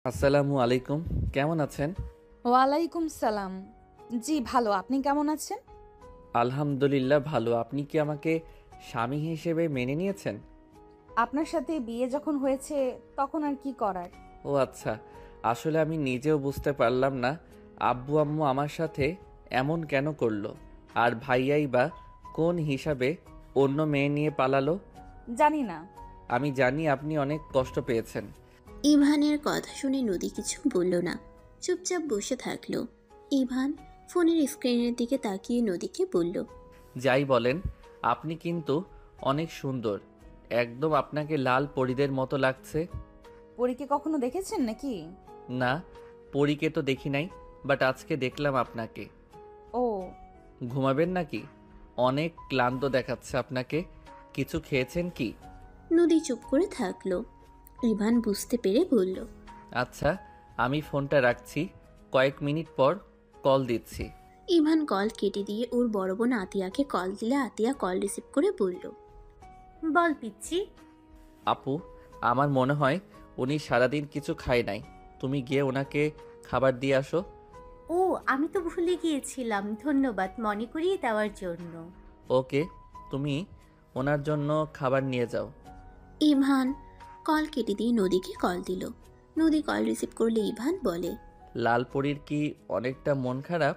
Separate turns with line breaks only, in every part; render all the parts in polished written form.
আসসালামু আলাইকুম। কেমন আছেন?
ওয়ালাইকুম সালাম। জি ভালো, আপনি কেমন আছেন?
আলহামদুলিল্লাহ ভালো। আপনি কি আমাকে স্বামী হিসেবে মেনে নিয়েছেন?
আপনার সাথে বিয়ে যখন হয়েছে তখন আর কি করার।
ও আচ্ছা। আসলে আমি নিজেও বুঝতে পারলাম না আব্বু আম্মু আমার সাথে এমন কেন করলো। আর ভাইয়াই বা কোন হিসাবে অন্য মেয়ে নিয়ে পালালো।
জানি না।
আমি জানি আপনি অনেক কষ্ট পেয়েছেন।
ইভানের কথা শুনে নদী কিছু বলল না, চুপচাপ বসে থাকলো। ইভান ফোনের স্ক্রিনের দিকে তাকিয়ে নদীকে বলল,
যাই বলেন, আপনি কিন্তু অনেক সুন্দর। একদম আপনাকে লাল পরীদের মতো লাগছে।
পরীকে কখনো দেখেছেন নাকি?
না, পরীকে তো দেখি নাই, বাট আজকে দেখলাম আপনাকে।
ও,
ঘুমাবেন নাকি? অনেক ক্লান্ত দেখাচ্ছে আপনাকে। কিছু খেয়েছেন কি?
নদী চুপ করে থাকলো। ইভান বুঝতে পেরে বলল,
আচ্ছা, আমি ফোনটা রাখছি, কয়েক মিনিট পর কল দিচ্ছি।
ইভান কল কেটে দিয়ে ওর বড় বোন আতিয়াকে কল দিলে আতিয়া কল রিসিভ করে বলল,
বল পিচ্ছি।
আপু, আমার মনে হয় উনি সারাদিন কিছু খায় নাই। তুমি গিয়ে ওনাকে খাবার দিয়ে আসো।
ও, আমি তো ভুলে গিয়েছিলাম, ধন্যবাদ মনে করিয়ে দেওয়ার জন্য।
ওকে, তুমি ওনার জন্য খাবার নিয়ে যাও।
ইভান কল কেটে দিয়ে নদীকে কল দিল। নদী কল রিসিভ করলে ইভান বলে,
লালপরীর কি অনেকটা মন খারাপ?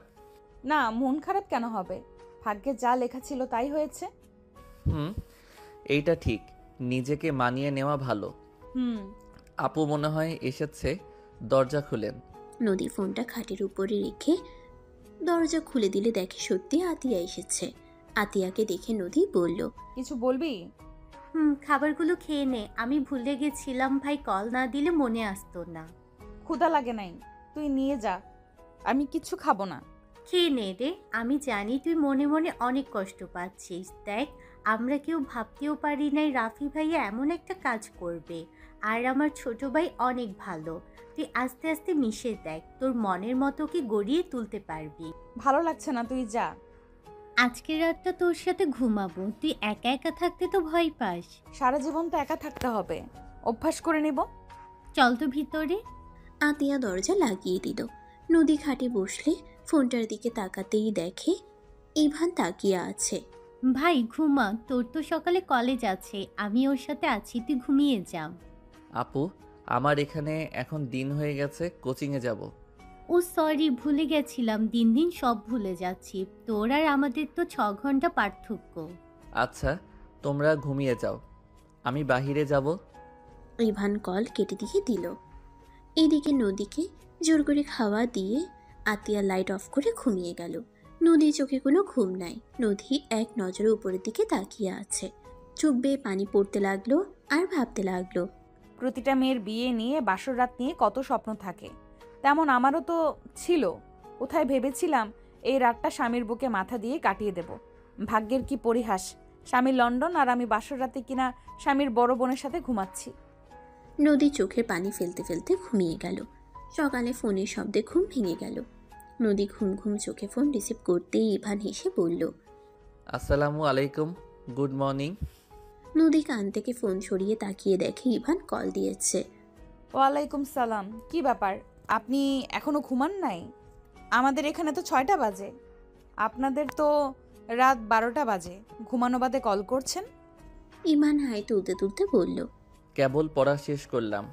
না, মন খারাপ কেন হবে? ভাগ্যে যা লেখা ছিল তাই হয়েছে।
হুম, এইটা ঠিক। নিজেকে মানিয়ে নেওয়া ভালো।
হুম।
আপু মনে হয় এসেছে, দরজা খুলেন।
নদী ফোনটা খাটের উপরে রেখে দরজা খুলে দিলে দেখে সত্যি আতিয়া এসেছে। আতিয়াকে দেখে নদী বলল,
কিছু বলবি?
খাবারগুলো খেয়ে নে, আমি ভুলে গেছিলাম, ভাই কল না দিলে মনে আসতো না।
ক্ষুধা লাগে নাই, তুই নিয়ে যা, আমি কিচ্ছু খাবো না।
খেয়ে নে রে, আমি জানি তুই মনে মনে অনেক কষ্ট পাচ্ছিস। দেখ, আমরা কেউ ভাবতেও পারি নাই রাফি ভাইয়া এমন একটা কাজ করবে। আর আমার ছোট ভাই অনেক ভালো। তুই আস্তে আস্তে মিশে দেখ, তোর মনের মতো কি গড়িয়ে তুলতে পারবি।
ভালো লাগছে না, তুই যা।
আজকের রাতটা তোর সাথে ঘুমাবো, তুই একা একা থাকতে তো ভয় পাস।
সারা জীবন তো একা থাকতে হবে, অভ্যাস করে নিব।
চল তো ভিতরে।
আতিয়া দরজা লাগিয়ে দিল। নদী খাটে বসলে ফোনটার দিকে তাকাতেই দেখে ইভান তাকিয়ে আছে।
ভাই ঘুমা, তোর তো সকালে কলেজ আছে, আমি ওর সাথে আছি, তুই ঘুমিয়ে যা।
আপু, আমার এখানে এখন দিন হয়ে গেছে, কোচিংয়ে যাব।
ও সরি, ভুলে গেছিলাম, দিন দিন সব ভুলে যাচ্ছি। তোর আর আমাদের তো 6 ঘন্টা পার্থক্য।
আচ্ছা, তোমরা ঘুমিয়ে যাও, আমি বাহিরে যাব।
ইভান কল কেটে দিয়ে দিল। এদিকে নদীকে জোর করে খাওয়া দিয়ে আতিয়া লাইট অফ করে ঘুমিয়ে গেল। নদীর চোখে কোনো ঘুম নাই। নদী এক নজরে উপরের দিকে তাকিয়ে আছে। চোখ বেয়ে পানি পড়তে লাগলো আর ভাবতে লাগলো,
প্রতিটা মেয়ের বিয়ে নিয়ে, বাসর রাত নিয়ে কত স্বপ্ন থাকে, তেমন আমারও তো ছিল। কোথায় ভেবেছিলাম এই রাতটা স্বামীর বুকে মাথা দিয়ে কাটিয়ে দেব। ভাগ্যের কি পরিহাস, স্বামী লন্ডন আর আমি বাসর রাতে কিনা স্বামীর বড় বোনের সাথে ঘুমাচ্ছি।
নদী চোখের পানি ফেলতে ফেলতে ঘুমিয়ে গেল। সকালে ফোনের শব্দে ঘুম ভেঙে গেল। নদী ঘুম ঘুম চোখে ফোন রিসিভ করতেই ইভান হেসে বলল,
আসসালামু আলাইকুম, গুড মর্নিং।
নদী কান থেকে ফোন সরিয়ে তাকিয়ে দেখে ইভান কল দিয়েছে।
ওয়ালাইকুম সালাম। কি ব্যাপার, আপনি এখনো ঘুমান নাই? আমাদের এখানে তো 6টা বাজে, আপনাদের তো রাত 12টা বাজে। ঘুমানো বাদে কল করছেন?
ইভান হাই তুলতে তুলতে বলল,
কেবল পড়া শেষ করলাম,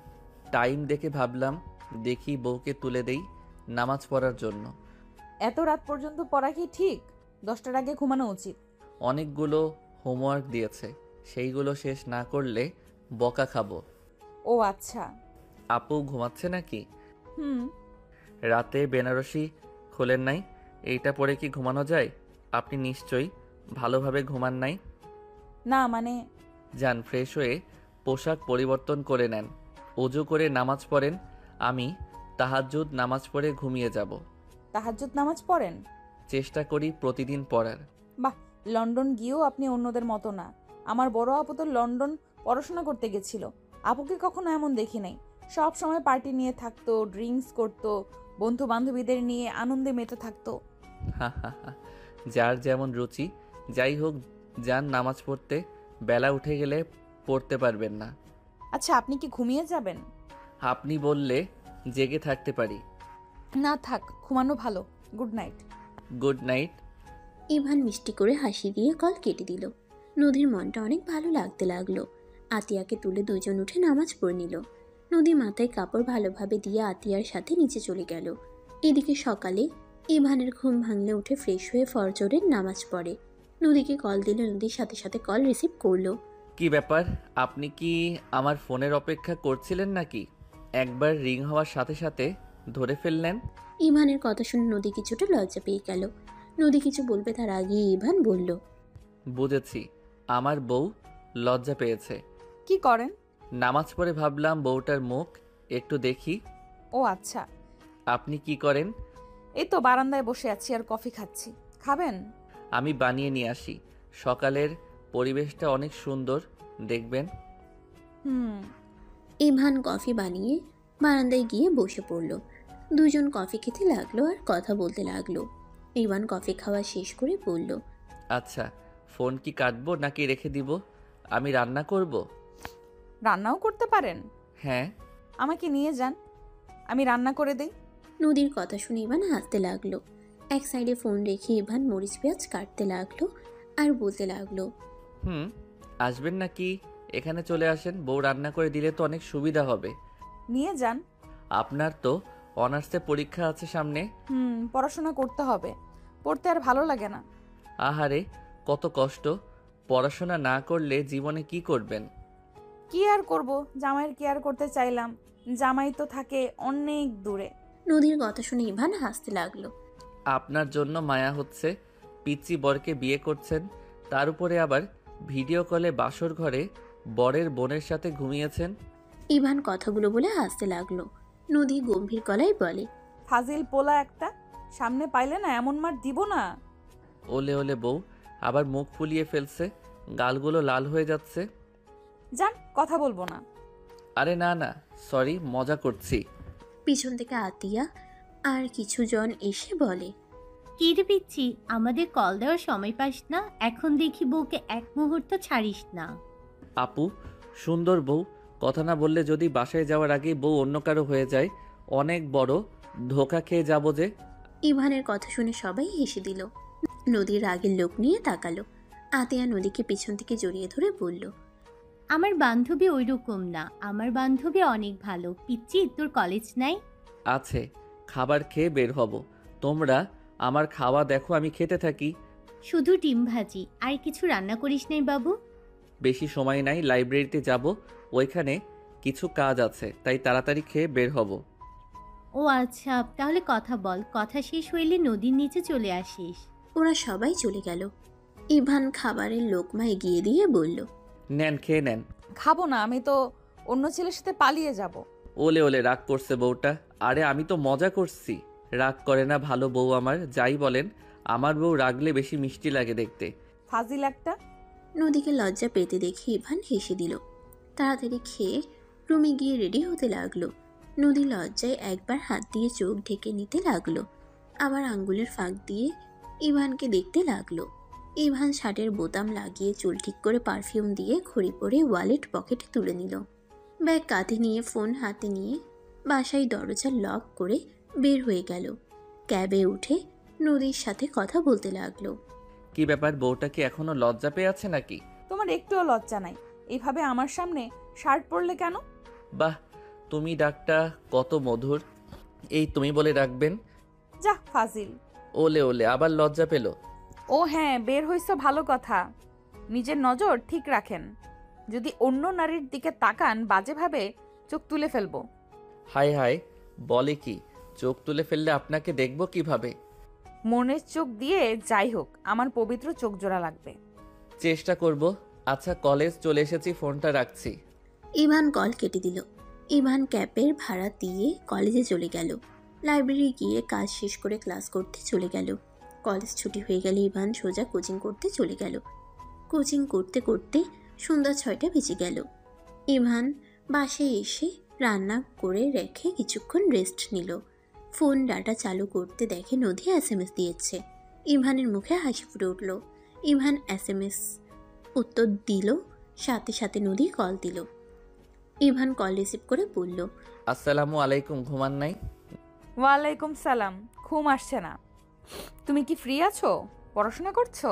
টাইম দেখে ভাবলাম দেখি বউকে তুলে দেই নামাজ পড়ার জন্য।
এত রাত পর্যন্ত পড়া কি ঠিক? 10টার আগে ঘুমানো উচিত।
অনেকগুলো হোমওয়ার্ক দিয়েছে, সেইগুলো শেষ না করলে বকা খাবো।
ও আচ্ছা।
আপু ঘুমাচ্ছে নাকি?
হুম।
রাতে বেনারসি খোলেন নাই, এইটা পরে কি ঘুমানো যায়? আপনি নিশ্চয়ই ভালোভাবে ঘুমান নাই।
না মানে,
যান ফ্রেশ হয়ে পোশাক পরিবর্তন করে নেন, অজু করে নামাজ পড়েন। আমি তাহাজ্জুদ নামাজ পড়ে ঘুমিয়ে যাব।
তাহাজ্জুদ নামাজ পড়েন?
চেষ্টা করি প্রতিদিন পড়ার।
বাহ, লন্ডন গিয়েও আপনি অন্যদের মতো না। আমার বড় আপু তো লন্ডন পড়াশোনা করতে গেছিল, আপুকে কখনো এমন দেখি নাই। সব সময় পার্টি নিয়ে থাকতো, ড্রিঙ্কস করতো, বন্ধু বান্ধবীদের নিয়ে আনন্দে মেতে থাকতো।
হা হা হা, যার যেমন রুচি। যাই হোক, যান নামাজ পড়তে, বেলা উঠে গেলে পড়তে পারবেন না।
আচ্ছা, আপনি কি ঘুমিয়ে যাবেন?
আপনি বললে জেগে থাকতে পারি।
না থাক, ঘুমানো ভালো। Good night.
Good night.
Ivan মিষ্টি করে হাসি দিয়ে কল কেটে দিল। নদীর মনটা অনেক ভালো লাগতে লাগলো। আতিয়াকে তুলে দুজন উঠে নামাজ পড়ে নিল। নদী মাথায় কাপড় ভালোভাবে দিয়ে আতিয়ার সাথে নিচে চলে গেল। এদিকে সকালে ইভানের ঘুম ভাঙলে উঠে ফ্রেশ হয়ে ফজরের নামাজ পড়ে। নদীকে কল দিলে নদীর সাথে সাথে কল রিসিভ করলো।
কি ব্যাপার, আপনি কি আমার ফোনের অপেক্ষা করছিলেন নাকি? একবার রিং হওয়ার সাথে সাথে ধরে ফেললেন।
ইভানের কথা শুনে নদী কিছুটা লজ্জা পেয়ে গেল। নদী কিছু বলবে তার আগে ইভান বলল,
বুঝেছি, আমার বউ লজ্জা পেয়েছে।
কি করেন?
নামাজ পড়ে ভাবলাম বউটার মুখ একটু দেখি।
ও আচ্ছা।
আপনি কি করেন?
এই তো বারান্দায় বসে আছি আর কফি খাচ্ছি। খাবেন?
আমি বানিয়ে নিয়ে আসি। সকালের পরিবেশটা অনেক সুন্দর, দেখবেন।
হুম।
ইভান কফি বানিয়ে বারান্দায় গিয়ে বসে পড়ল। দুজন কফি খেতে লাগলো আর কথা বলতে লাগলো। ইভান কফি খাওয়া শেষ করে বলল,
আচ্ছা, ফোন কি কাটবো নাকি রেখে দিব? আমি রান্না করব।
রান্নাও করতে পারেন?
হ্যাঁ।
আমাকে নিয়ে যান, আমি রান্না করে দেই।
নদীর কথা শুনে ইভান হাসতে লাগলো। এক সাইডে ফোন রেখে ইভান মরিচ পেঁয়াজ কাটতে লাগলো আর বলতে লাগলো,
আসবেন নাকি এখানে চলে আসেন, বউ রান্না করে দিলে তো অনেক সুবিধা হবে।
নিয়ে যান।
আপনার তো অনার্সে পরীক্ষা আছে সামনে।
পড়াশোনা করতে হবে, পড়তে আর ভালো লাগে না।
আহারে, কত কষ্ট। পড়াশোনা না করলে জীবনে কি করবেন?
কি আর করব, জামাইয়ের কেয়ার করতে চাইলাম, জামাই তো থাকে অনেক দূরে।
নদীর কথা শুনে ইভান হাসতে লাগলো।
আপনার জন্য মায়া হচ্ছে, পিচ্চি বরকে বিয়ে করছেন, তার উপরে আবার ভিডিও কলে বাসর ঘরে বরের বোনের সাথে ঘুমিয়েছেন।
ইভান কথাগুলো বলে হাসতে লাগলো। নদী গম্ভীর গলায় বলে,
ফাজিল পোলা একটা, সামনে পাইলে না এমন মার দিব না।
ওলে ওলে বউ, আবার মুখ ফুলিয়ে ফেলছে, গালগুলো লাল হয়ে যাচ্ছে।
যান, কথা বলবো না।
আরে না না, সরি, মজা করছি।
পিছন থেকে আতিয়া আর কিছু জন এসে বলে,
কি রে পিচ্ছি, আমাদের কল দেওয়ার সময় পাস না? এখন দেখি বউকে এক মুহূর্ত ছাড়িস না।
আপু, সুন্দর বউ, কথা না বললে যদি বাসায় যাওয়ার আগেই বউ অন্য কারো হয়ে যায়, অনেক বড় ধোকা খেয়ে যাব যে।
ইভানের কথা শুনে সবাই হেসে দিল। নদীর রাগের লোক নিয়ে তাকালো। আতিয়া নদীকে পিছন থেকে জড়িয়ে ধরে বলল,
আমার বান্ধবী ওই রকম না, আমার বান্ধবী অনেক ভালো। পিচ্ছি, তোর কলেজ নাই?
আছে, খাবার খেয়ে বের হব। তোমরা আমার খাওয়া দেখো, আমি খেতে থাকি।
শুধু ডিম ভাজি, আর কিছু রান্না করিস নাই বাবু?
বেশি সময় নাই, লাইব্রেরিতে যাব, ওইখানে কিছু কাজ আছে, তাই তাড়াতাড়ি খেয়ে বের হব।
ও আচ্ছা, তাহলে কথা বল, কথা শেষ হইলে নদীর নিচে চলে আসিস।
ওরা সবাই চলে গেল। ইভান খাবারের লোকমা এগিয়ে দিয়ে বলল,
নেন, খেয়ে নেন।
খাবো না, আমি তো অন্য ছেলের সাথে পালিয়ে যাব।
ওলে ওলে, রাগ করছে বউটা। আরে আমি তো মজা করছি। রাগ করে না ভালো বউ আমার, যাই বলেন। আমার বউ রাগলে বেশি মিষ্টি লাগে দেখতে।
ফাজিল একটা।
নদীকে লজ্জা পেতে দেখে ইভান হেসে দিল। তাড়াতাড়ি খেয়ে রুমে গিয়ে রেডি হতে লাগলো। নদী লজ্জায় একবার হাত দিয়ে চোখ ঢেকে নিতে লাগলো, আবার আঙ্গুলের ফাঁক দিয়ে ইভানকে দেখতে লাগলো। ইভান শার্টের বোতাম লাগিয়ে চুল ঠিক করে পারফিউম দিয়ে ঘড়ি পরে ওয়ালেট পকেটে তুলে নিল। ব্যাগ কাঁধে নিয়ে ফোন হাতে নিয়ে বাসায় দরজা লক করে বের হয়ে গেল। ক্যাবে উঠে নদীর সাথে কথা বলতে লাগলো।
কি ব্যাপার, বউটা কি এখনো লজ্জা পেয়ে আছে নাকি?
তোমার একটুও লজ্জা নাই, এইভাবে আমার সামনে শার্ট পরলে কেন?
বাহ, তুমি ডাকটা কত মধুর। এই তুমি বলে ডাকবেন?
যা ফাজিল।
ওলে ওলে, আবার লজ্জা পেল।
ও হ্যাঁ, বের হইছো ভালো কথা। নিজের নজর ঠিক রাখেন, যদি অন্য নারীর দিকে তাকান বাজেভাবে চোখ তুলে ফেলবো।
হাই হাই, বলে কি? চোখ তুলে ফেললে আপনাকে দেখব কিভাবে?
মনের চোখ দিয়ে যাই হোক, আমার পবিত্র চোখ জোড়া লাগবে।
চেষ্টা করব। আচ্ছা, কলেজ চলে এসেছি, ফোনটা রাখছি।
ইভান কল কেটে দিল। ইভান ক্যাবের ভাড়া দিয়ে কলেজে চলে গেল। লাইব্রেরি গিয়ে কাজ শেষ করে ক্লাস করতে চলে গেল। কলেজ ছুটি হয়ে গেলে ইভান সোজা কোচিং করতে চলে গেল। কোচিং করতে করতে সন্ধ্যা 6টা বেজে গেল। ইভান বাসায় এসে রান্না করে রেখে কিছুক্ষণ রেস্ট নিল। ফোন ডাটা চালু করতে দেখে নদী SMS দিয়েছে। ইভানের মুখে হাসি ফুটে উঠল। ইভান SMS উত্তর দিল, সাথে সাথে নদী কল দিল। ইভান কল রিসিভ করে বলল,
আসসালামু আলাইকুম, ঘুমান নাই?
ওয়ালাইকুম সালাম। ঘুম আসছে না। তুমি কি ফ্রি আছো? পড়াশোনা করছো?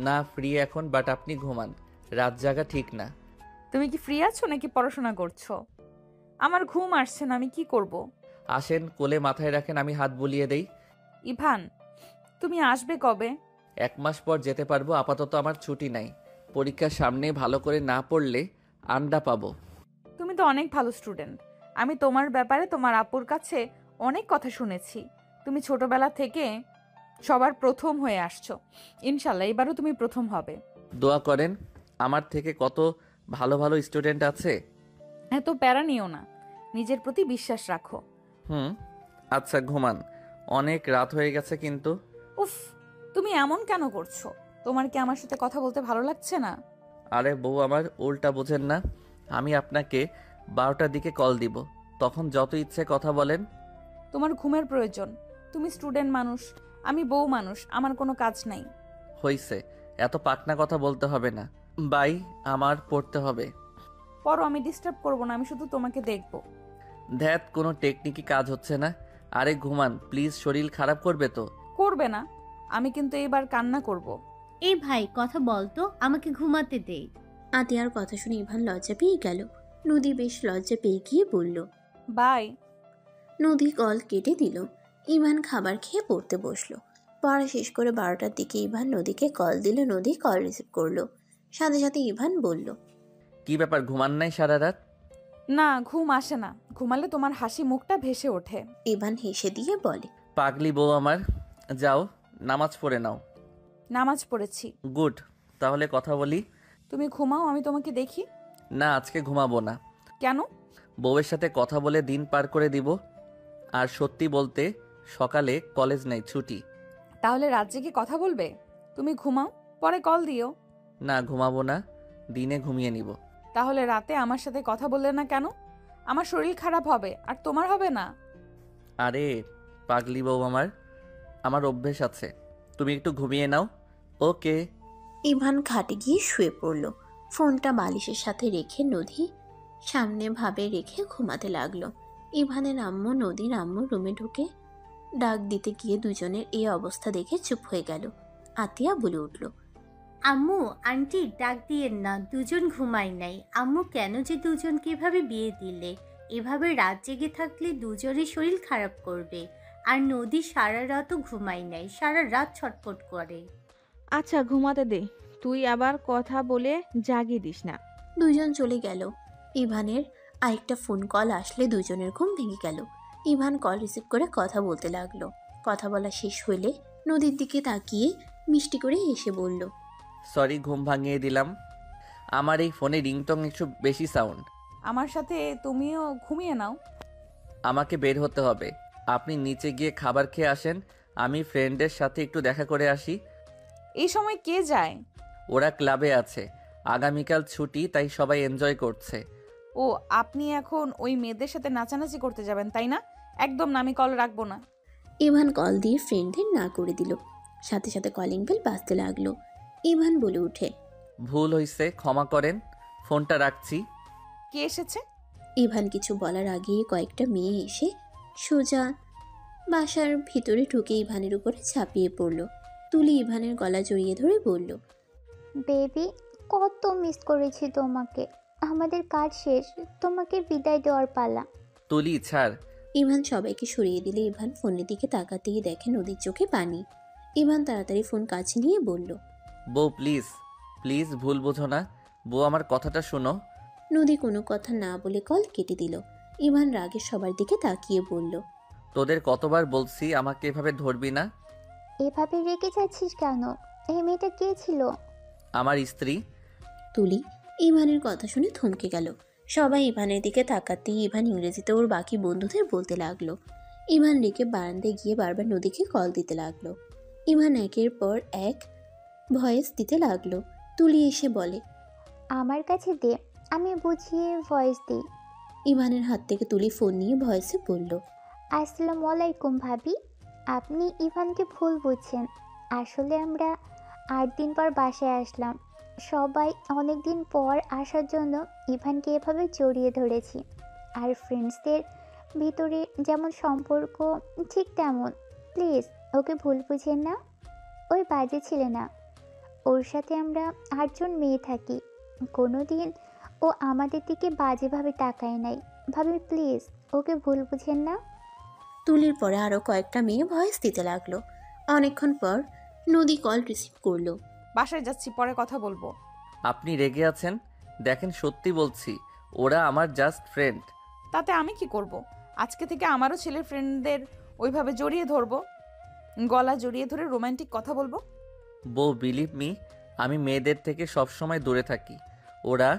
না, ফ্রি এখন, বাট আপনি ঘুমান, রাত জাগা ঠিক না।
তুমি কি ফ্রি আছো নাকি পড়াশোনা করছো? আমার ঘুম আসছে না, আমি কি করব?
আসেন, কোলে মাথায় রাখেন, আমি হাত বুলিয়ে দেই।
ইভান, তুমি আসবে কবে?
1 মাস পর যেতে পারবো, আপাতত আমার ছুটি নাই। পরীক্ষার সামনে ভালো করে না পড়লে আন্ডা পাবো।
তুমি তো অনেক ভালো স্টুডেন্ট। আমি তোমার ব্যাপারে তোমার আপুর কাছে অনেক কথা শুনেছি। তুমি ছোটবেলা থেকে সবার প্রথম হয়ে আসছো। ইনশাল্লাহ এবারও তুমি প্রথম হবে।
দোয়া করেন, আমার থেকে কত ভালো ভালো স্টুডেন্ট আছে।
এত প্যারা নিও না, নিজের প্রতি বিশ্বাস রাখো।
আচ্ছা ঘুমান, অনেক রাত হয়ে গেছে কিন্তু।
উফ, তুমি এমন কেন করছো? তোমার কি আমার সাথে কথা বলতে ভালো লাগছে না?
আরে বউ আমার, উল্টা বোঝেন না। আমি আপনাকে 12টার দিকে কল দিব, তখন যত ইচ্ছে কথা বলেন।
তোমার ঘুমের প্রয়োজন। তুমি স্টুডেন্ট মানুষ, আমি বউ মানুষ, আমার কোনো কাজ নাই।
হইছে, এত পাকনা কথা বলতে হবে না। বাই, আমার পড়তে হবে।
পরও আমি ডিস্টার্ব করবো না, আমি শুধু তোমাকে দেখবো।
ধ্যাত, কোনো টেকনিকই কাজ হচ্ছে না। আরে ঘুমান প্লিজ, শরীর খারাপ করবে তো।
করবে না, আমি কিন্তু এবার কান্না করব।
এই ভাই কথা বলতো, আমাকে ঘুমাতে দে।
আতিয়ার কথা শুনে ইভান লজ্জা পেয়ে গেল। নদী বেশ লজ্জা পেয়ে গিয়ে বলল।
বাই।
নদী কল কেটে দিল। ইভান খাবার খেয়ে পড়তে বসলো। পড়া শেষ করে 12টার দিকে ইভান নদীকে কল দিল। নদী কল রিসিভ করলো। সাথে সাথে ইভান বলল,
কি ব্যাপার, ঘুমান নাই সারা রাত?
না, ঘুম আসে না। ঘুমালে তোমার হাসি মুখটা ভেসে ওঠে।
ইভান হেসে দিয়ে বলে,
পাগলি বউ আমার, যাও নামাজ পড়ে নাও।
নামাজ পড়েছি।
গুড, তাহলে কথা বলি।
তুমি ঘুমাও, আমি তোমাকে দেখি।
না, আজকে ঘুমাবো না।
কেন?
বউয়ের সাথে কথা বলে দিন পার করে দিব। আর সত্যি বলতে, সকালে কলেজ নাই, ছুটি।
তাহলে রাত জেগে কথা বলবে? তুমি ঘুমাও, পরে কল দিও।
না, ঘুমাবো না, দিনে ঘুমিয়ে নিব।
তাহলে রাতে আমার সাথে কথা বললে না কেন? আমার শরীর খারাপ হবে, আর তোমার হবে না।
আরে পাগলি বউ আমার, আমার অভ্যেস আছে। তুমি একটু ঘুমিয়ে নাও। ওকে।
ইভান খাটে গিয়ে শুয়ে পড়ল। ফোনটা বালিশের সাথে রেখে নদী সামনে ভাবে রেখে ঘুমাতে লাগলো। ইভানের আম্মু নদীর আম্মু রুমে ঢুকে ডাক দিতে গিয়ে দুজনের এই অবস্থা দেখে চুপ হয়ে গেল। আতিয়া বলে উঠল,
আম্মু আন্টি ডাক দিয়েন না, দুজন ঘুমাই নাই। আম্মু কেন যে দুজনকে এভাবে বিয়ে দিলে? এভাবে রাত জেগে থাকলে দুজনের শরীর খারাপ করবে। আর নদী সারা রাতও ঘুমাই নাই, সারা রাত ছটফট করে।
আচ্ছা ঘুমাতে দে, তুই আবার কথা বলে জাগিয়ে দিস না।
দুজন চলে গেল। ইভানের আরেকটা ফোন কল আসলে দুজনের ঘুম ভেঙে গেল। ইভান কল রিসিভ করে কথা বলতে লাগলো। কথা বলা শেষ হলে নদীর দিকে তাকিয়ে মিষ্টি করে হেসে বলল,
সরি, ঘুম ভাঙিয়ে দিলাম। আমার এই ফোনে রিংটং একটু বেশি সাউন্ড।
আমার সাথে তুমিও ঘুমিয়ে নাও।
আমাকে বের হতে হবে, আপনি নিচে গিয়ে খাবার খেয়ে আসেন। আমি ফ্রেন্ডের সাথে একটু দেখা করে আসি।
এই সময় কে যায়?
ওরা ক্লাবে আছে, আগামীকাল ছুটি, তাই সবাই এনজয় করছে।
ও, আপনি এখন ওই মেয়েদের সাথে নাচানাচি করতে যাবেন তাই না? একদম না, আমি কল রাখবো না।
ইভান কল দিয়ে ফ্রেন্ডদের না করে দিল। সাথে সাথে কলিং বেল বাজতে লাগলো। ইভান বলে উঠে,
ভুল হইছে, ক্ষমা করেন, ফোনটা রাখছি।
কে এসেছে?
ইভান কিছু বলার আগেই কয়েকটা মেয়ে এসে সোজা বাসার ভিতরে ঢুকে ইভানের উপরে ঝাঁপিয়ে পড়ল। তুলি ইভানের গলা জড়িয়ে ধরে বলল,
বেবি, কত মিস করেছি তোমাকে। আমাদের কাজ শেষ, তোমাকে বিদায় দেওয়ার পালা।
তুলি ছাড়।
ইভান সবাইকে সরিয়ে দিলে ইভান ফোনের দিকে তাকাতেই দেখে নদীর চোখে পানি। ইভান তাড়াতাড়ি ফোন কাছে নিয়ে বলল,
বউ প্লিজ, প্লিজ ভুল বোঝো না। বউ আমার কথাটা শোনো।
নদী কোনো কথা না বলে কল কেটে দিল। ইভান রাগে সবার দিকে তাকিয়ে বলল,
তোদের কতবার বলছি আমাকে এভাবে ধরবি না।
এভাবে রেগে যাচ্ছিস কেন? এই মেয়েটা কে ছিল?
আমার স্ত্রী।
তুলি ইভানের কথা শুনে থমকে গেল। সবাই ইভানের দিকে তাকাতেই ইভান ইংরেজিতে ওর বাকি বন্ধুদের বলতে লাগলো। ইভান রেগে বারান্দায় গিয়ে বারবার নদীকে কল দিতে লাগলো। ইভান একের পর এক ভয়েস দিতে লাগলো। তুলি এসে বলে,
আমার কাছে দে, আমি বুঝিয়ে ভয়েস দিই।
ইভানের হাত থেকে তুলি ফোন নিয়ে ভয়েসে বলল,
আসসালামু আলাইকুম ভাবি। আপনি ইভানকে ভুল বুঝছেন। আসলে আমরা 8 দিন পর বাসায় আসলাম। সবাই অনেক দিন পর আসার জন্য ইভানকে এভাবে জড়িয়ে ধরেছি। আর ফ্রেন্ডসদের ভিতরে যেমন সম্পর্ক ঠিক তেমন। প্লিজ ওকে ভুল বুঝেন না। ওই বাজে ছেলে না। ওর সাথে আমরা 8জন মেয়ে থাকি। কোনো দিন ও আমাদের দিকে বাজেভাবে তাকায় নাই। ভাবি প্লিজ ওকে ভুল বুঝেন না।
তুলির পরে আরও কয়েকটা মেয়ে ভয়েস দিতে লাগলো। অনেকক্ষণ পর নদী কল রিসিভ করলো।
বাসায় যাচ্ছি, পরে কথা বলবো।
আপনি রেগে আছেন? দেখেন, সত্যি বলছি, ওরা আমার জাস্ট ফ্রেন্ড।
তাতে আমি কি করব? আজকে থেকে আমারও ছেলের ফ্রেন্ডদের ওইভাবে জড়িয়ে ধরবো, গলা জড়িয়ে ধরে রোমান্টিক কথা বলবো।
বউ, বিলিভ মি, আমি মেয়েদের থেকে সবসময় দূরে থাকি। ওরা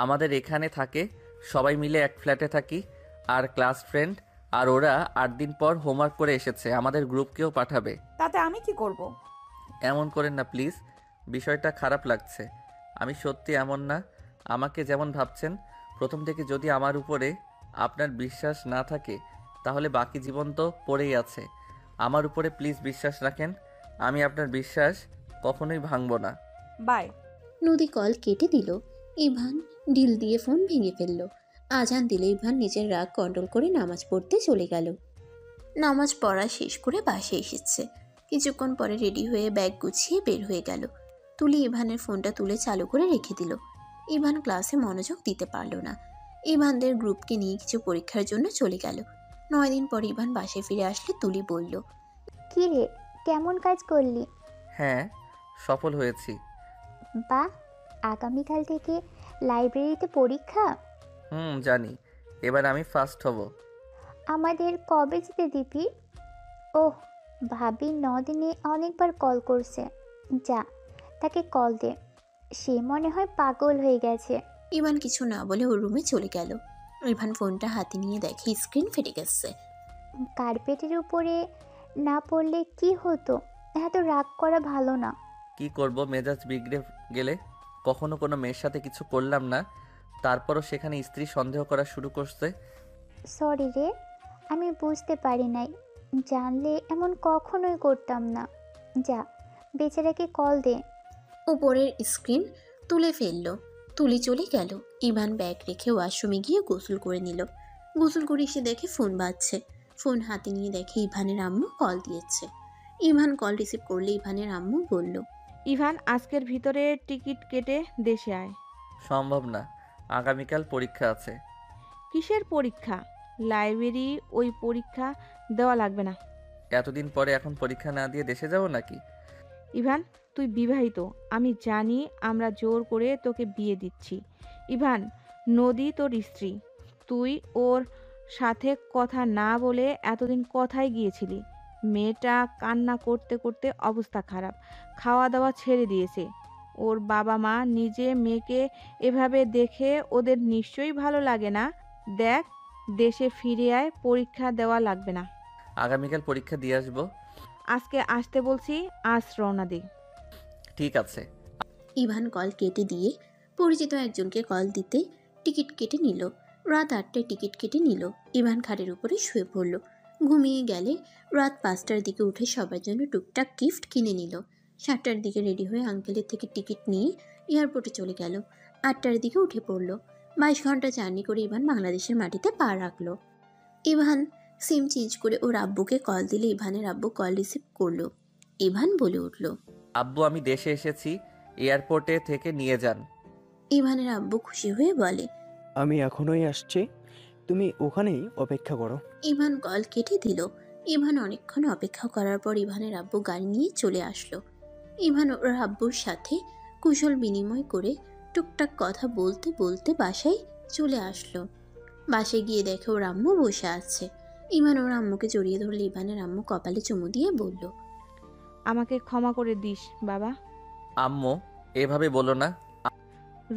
আমাদের এখানে থাকে, সবাই মিলে এক ফ্ল্যাটে থাকি, আর ক্লাস ফ্রেন্ড। আর ওরা 8 দিন পর হোমওয়ার্ক করে এসেছে, আমাদের গ্রুপকেও পাঠাবে।
তাতে আমি কি করব?
এমন করেন না প্লিজ, বিষয়টা খারাপ লাগছে। আমি সত্যি এমন না, আমাকে যেমন ভাবছেন। প্রথম থেকে যদি আমার উপরে আপনার বিশ্বাস না থাকে, তাহলে বাকি জীবন তো পড়েই আছে। আমার উপরে প্লিজ বিশ্বাস রাখেন, আমি আপনার বিশ্বাস কখনোই ভাঙব না।
বাই।
নদী কল কেটে দিল। ইভান ঢিল দিয়ে ফোন ভেঙে ফেলল। আজান দিলে ইভান নিজের রাগ কন্ট্রোল করে নামাজ পড়তে চলে গেল। নামাজ পড়া শেষ করে বাসে এসেছে। কিছুক্ষণ পরে রেডি হয়ে ব্যাগ গুছিয়ে বের হয়ে গেল। তুলি ইভানের ফোনটা তুলে চালু করে রেখে দিল। ইভান ক্লাসে মনোযোগ দিতে পারল না। ইভানদের গ্রুপকে নিয়ে কিছু পরীক্ষার জন্য চলে গেল। 9 দিন পর ইভান বাসায় ফিরে আসলে তুলি বলল,
কী রে, কেমন কাজ করলি?
হ্যাঁ, সফল হয়েছি।
বা, আগামীকাল থেকে লাইব্রেরিতে পরীক্ষা?
জানি। এবার আমি ফার্স্ট হব।
আমাদের কবে যেতে দিবি? ওহ, ভাবি 9 দিনে অনেকবার কল করছে। যা, তাকে কল দে। সে মনে হয় পাগল হয়ে গেছে।
ইভান কিছু না বলে ওর রুমে চলে গেল। ইভান ফোনটা হাতে নিয়ে দেখে স্ক্রিন ফেটে গেছে।
কার্পেটের উপরে না পড়লে কি হতো? এত রাগ করা ভালো না।
কি করব, মেজাজ বিগড়ে গেলে। কখনো কোনো মেয়ের সাথে কিছু করলাম না, তারপরও সেখানে স্ত্রী সন্দেহ করা শুরু করছে।
সরি রে, আমি বুঝতে পারি নাই। জানলে এমন কখনোই করতাম না। যা, বেচারাকে কল দে।
উপরের স্ক্রিন তুলে ফেলল। তুলি চলে গেল। ইভান ব্যাগ রেখে ওয়াশরুমে গিয়ে গোসল করে নিল। গোসল করে এসে দেখে ফোন বাজছে। ফোন হাতে নিয়ে দেখে ইভানের আম্মু কল দিয়েছে। ইভান কল রিসিভ করলে ইভানের আম্মু বলল,
ইভান, আজকের ভিতরে টিকিট কেটে দেশে আয়।
সম্ভব না, আগামীকাল পরীক্ষা আছে।
কিসের পরীক্ষা? লাইব্রেরি, ওই পরীক্ষা দেওয়া লাগবে না।
এতদিন পরে এখন পরীক্ষা না দিয়ে দেশে যাব নাকি?
ইভান, তুই বিবাহিত, আমি জানি। আমরা জোর করে তোকে বিয়ে দিচ্ছি। ইভান, নদী তোর স্ত্রী। তুই ওর সাথে কথা না বলে এতদিন কোথায় গিয়েছিলি? মেয়েটা কান্না করতে করতে অবস্থা খারাপ, খাওয়া দাওয়া ছেড়ে দিয়েছে। ওর বাবা মা নিজে মেয়েকে এভাবে দেখে ওদের নিশ্চয়ই ভালো লাগে না। দেখ, দেশে ফিরে আয়, পরীক্ষা দেওয়া লাগবে না।
আগামীকাল পরীক্ষা দিয়ে আসবো।
আজকে আসতে বলছি, আজ রওনা দিই।
ঠিক আছে।
ইভান কল কেটে দিয়ে পরিচিত একজনকে কল দিতে টিকিট কেটে নিল। রাত 8টায় টিকিট কেটে নিল। ইভান খাটের উপরে শুয়ে পড়ল। ঘুমিয়ে গেলে রাত 5টার দিকে উঠে সবার জন্য টুকটাক গিফট কিনে নিল। 7টার দিকে রেডি হয়ে আঙ্কেলের থেকে টিকিট নিয়ে এয়ারপোর্টে চলে গেল। 8টার দিকে উঠে পড়ল। 22 ঘন্টা জার্নি করে ইভান বাংলাদেশের মাটিতে পা রাখলো। ইভান সিম চেঞ্জ করে ওর আব্বুকে কল দিলে ইভানের আব্বু কল রিসিভ করলো। ইভান বলে উঠল,
আব্বু, আমি দেশে এসেছি, এয়ারপোর্টে থেকে নিয়ে যান।
ইভানের আব্বু খুশি হয়ে বলে,
আমি এখনই আসছি, তুমি ওখানেই অপেক্ষা করো।
ইভান কল কেটে দিল। ইভান অনেকক্ষণ অপেক্ষা করার পর ইভানের আব্বু গাড়ি নিয়ে চলে আসলো। ইভান ওর আব্বুর সাথে কুশল বিনিময় করে টুকটাক কথা বলতে বলতে বাসায় চলে আসলো। বাসায় গিয়ে দেখে ওর আম্মু বসে আছে। ইভান ওর আম্মুকে জড়িয়ে ধরলে ইভানের আম্মু কপালে চুমু দিয়ে বলল,
আমাকে ক্ষমা করে দিস বাবা।
আম্মু, এভাবে বলো না।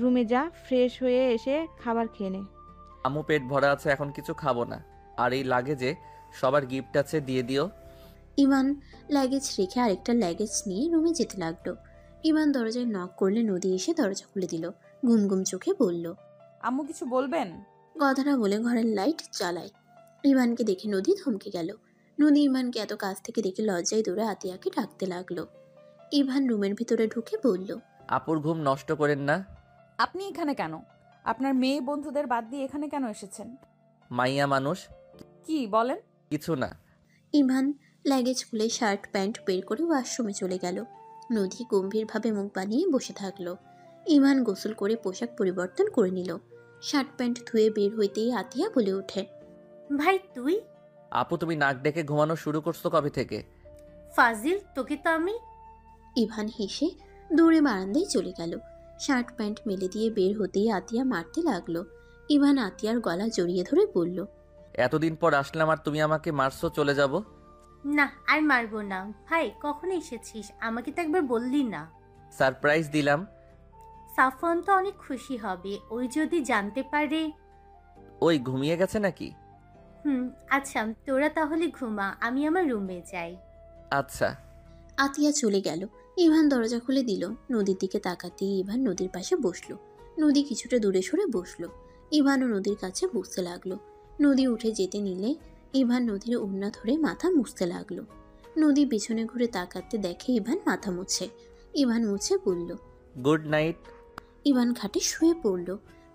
রুমে যা, ফ্রেশ হয়ে এসে খাবার খেয়ে নে।
আম্মু, পেট ভরা আছে, এখন কিছু খাবো না। আর এই লাগেজে সবার গিফট আছে, দিয়ে দিও।
ইভান লাগেজ রেখে আরেকটা লাগেজ নিয়ে রুমে যেতে লাগলো। ইভান দরজায় নক করলে নদী এসে দরজা খুলে দিল। ঘুম ঘুম চোখে বলল,
আম্মু কিছু বলবেন?
কথাটা বলে ঘরের লাইট জ্বালায়। ইভানকে দেখে নদী থমকে গেল। নদী ইভানকে এত কাছ থেকে দেখে লজ্জায় দৌড়ে আতিয়াকে ডাকতে লাগলো। ইভান রুমের ভিতরে ঢুকে বলল,
আপুর ঘুম নষ্ট করেন না।
আপনি এখানে কেন? আপনার মেয়ে বন্ধুদের বাদ দিয়ে এখানে কেন এসেছেন?
মাইয়া মানুষ।
কি বলেন?
কিছু না।
ইভান লাগেজ খুলে শার্ট প্যান্ট বের করে ওয়াশরুমে চলে গেল। নদী গম্ভীরভাবে মুখ বানিয়ে বসে থাকলো। ইভান গোসল করে পোশাক পরিবর্তন করে নিল। শার্ট প্যান্ট ধুয়ে বের হইতেই আতিয়া বলে ওঠে,
ভাই তুই?
আপু তুমি নাক ডেকে ঘুমানো শুরু করছো কবে থেকে?
ফাজিল, তোকে তো আমি।
ইভান হেসে দৌড়ে বারান্দায় চলে গেল। শার্ট প্যান্ট মেলে দিয়ে বের হতেই আতিয়া মারতে লাগলো। ইভান আতিয়ার গলা জড়িয়ে ধরে বলল,
এতদিন পর আসলাম আর তুমি আমাকে মারছো, চলে যাব?
না আর মারবো না। ভাই কখন এসেছিস? আমাকে তো একবার বললি না।
সারপ্রাইজ দিলাম।
সাফন তো অনেক খুশি হবে, ওই যদি জানতে পারে।
ওই ঘুমিয়ে গেছে নাকি?
আচ্ছা তোরা তাহলে ঘুমা, আমি আমার রুমে যাই।
আচ্ছা।
আতিয়া চলে গেল। ইভান দরজা খুলে দিল। নদীর দিকে তাকাতেই ইভান নদীর পাশে বসলো। নদী কিছুটা দূরে সরে বসলো। ইভানও নদীর কাছে বসতে লাগলো। নদী উঠে যেতে নিলে ইভান নদীর ওড়না ধরে মাথা মুছতে লাগলো। নদী পিছনে ঘুরে তাকাতে দেখে ইভান মাথা মুছে। ইভান মুছে বলল,
গুড নাইট।
ইভান খাটে শুয়ে পড়ল।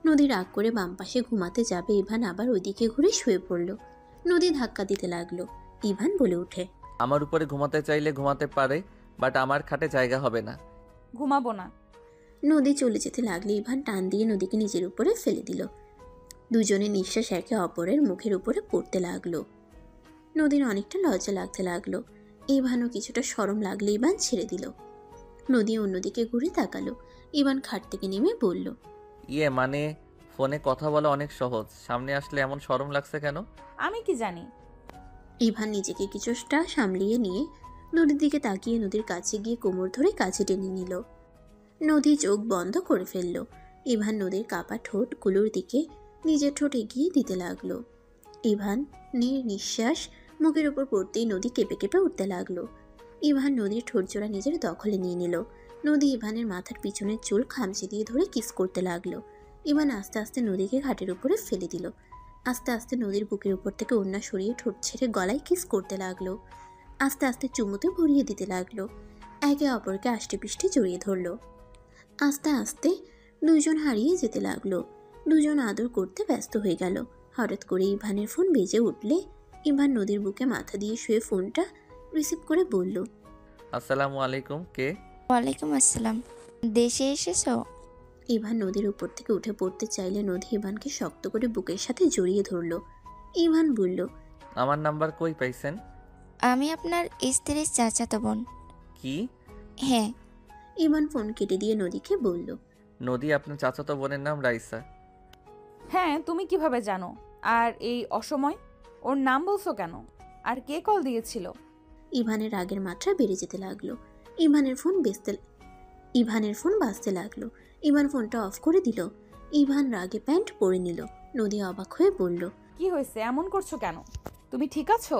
নদী রাগ করে বাম পাশে ঘুমাতে যাবে, ইভান আবার ওইদিকে ঘুরে শুয়ে পড়ল। নদী ধাক্কা দিতে লাগলো। ইভান বলে ওঠে,
আমার উপরে ঘুমাতে চাইলে ঘুমাতে পারে, বাট আমার খাটে জায়গা হবে না।
ঘুমাবো না।
নদী চলে যেতে লাগলে ইভান টান দিয়ে নদীকে নিজের উপরে ফেলে দিল। দুজনের নিঃশ্বাস একে অপরের মুখের উপরে পড়তে লাগলো। নদীর অনেকটা লজ্জা লাগতে লাগলো। ইভানও কিছুটা শরম লাগলে ইভান ছেড়ে দিল। নদী অন্যদিকে ঘুরে তাকালো। ইভান খাট থেকে নেমে বলল,
মানে ফোনে কথা বলা অনেক সহজ, সামনে আসলে এমন শরম লাগছে কেন?
আমি কি জানি।
ইভান নিজেকে কিছুটা সামলিয়ে নিয়ে নদীর দিকে তাকিয়ে নদীর কাছে গিয়ে কোমর ধরে কাছে টেনে নিল। নদী চোখ বন্ধ করে ফেলল। ইভান নদীর কাপা ঠোঁটগুলোর দিকে নিজের ঠোঁট এগিয়ে দিতে লাগলো। ইভান নিঃশ্বাস মুখের উপর পড়তেই নদী কেঁপে কেঁপে উঠতে লাগলো। ইভান নদীর ঠোঁটজোড়া নিজের দখলে নিয়ে নিল। নদী ইভানের মাথার পিছনের চুল খামচে দিয়ে ধরে কিস করতে লাগলো। ইভান আস্তে আস্তে নদীকে ঘাটের উপরে ফেলে দিল। আস্তে আস্তে নদীর বুকের উপর থেকে ওড়না সরিয়ে ঠোঁট ছেড়ে গলায় কিস করতে লাগলো। আস্তে আস্তে চুমুতে ভরিয়ে দিতে লাগলো। একে অপরকে আষ্টে পিষ্টে জড়িয়ে ধরলো। আস্তে আস্তে দুজন হারিয়ে যেতে লাগলো। দুজন আদর করতে ব্যস্ত হয়ে গেল। হঠাৎ করে ইভানের ফোন বেজে উঠলে ইভান নদীর বুকে মাথা দিয়ে শুয়ে ফোনটা রিসিভ করে বলল,
আসসালামু আলাইকুম। কে?
ওয়ালাইকুম আসসালাম। দেশে এসেছো?
ইভান নদীর উপর থেকে উঠে পড়তে চাইলে নদী ইভানকে শক্ত করে বুকের সাথে জড়িয়ে ধরল। ইভান বলল,
আমার নাম্বার কই পাইছেন?
আমি আপনার স্ত্রীর চাচাতো বোন।
কি?
হ্যাঁ।
ইভান ফোন কেটে দিয়ে নদীকে বলল,
নদী আপনার চাচাতো বোনের নাম রাইসা।
হ্যাঁ, তুমি কিভাবে জানো? আর এই অসময় ওর নাম বলছো কেন? আর কে কল দিয়েছিল?
ইভানের রাগের মাত্রা বেড়ে যেতে লাগলো। ইভানের ফোন বাজতে লাগলো। ইভান ফোনটা অফ করে দিল। ইভান রাগে প্যান্ট পরে নিল। নদী অবাক হয়ে বলল,
কি হয়েছে? এমন করছো কেন? তুমি ঠিক আছো?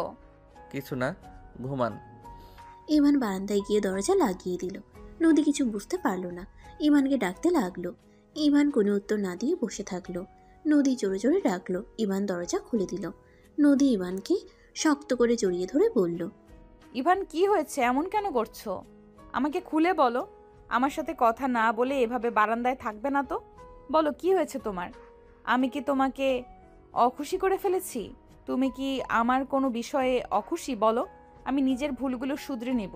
কিছু না, ঘুমান।
ইভান বারান্দায় গিয়ে দরজা লাগিয়ে দিল। নদী কিছু বুঝতে পারল না। ইভানকে ডাকতে লাগলো। ইভান কোনো উত্তর না দিয়ে বসে থাকলো। নদী জোরে জোরে ডাকলো। ইভান দরজা খুলে দিল। নদী ইভানকে শক্ত করে জড়িয়ে ধরে বলল,
ইভান কি হয়েছে? এমন কেন করছো? আমাকে খুলে বলো। আমার সাথে কথা না বলে এভাবে বারান্দায় থাকবে না তো। বলো কি হয়েছে তোমার? আমি কি তোমাকে অখুশি করে ফেলেছি? তুমি কি আমার কোনো বিষয়ে অখুশি? বলো, আমি নিজের ভুলগুলো শুধরে নেব।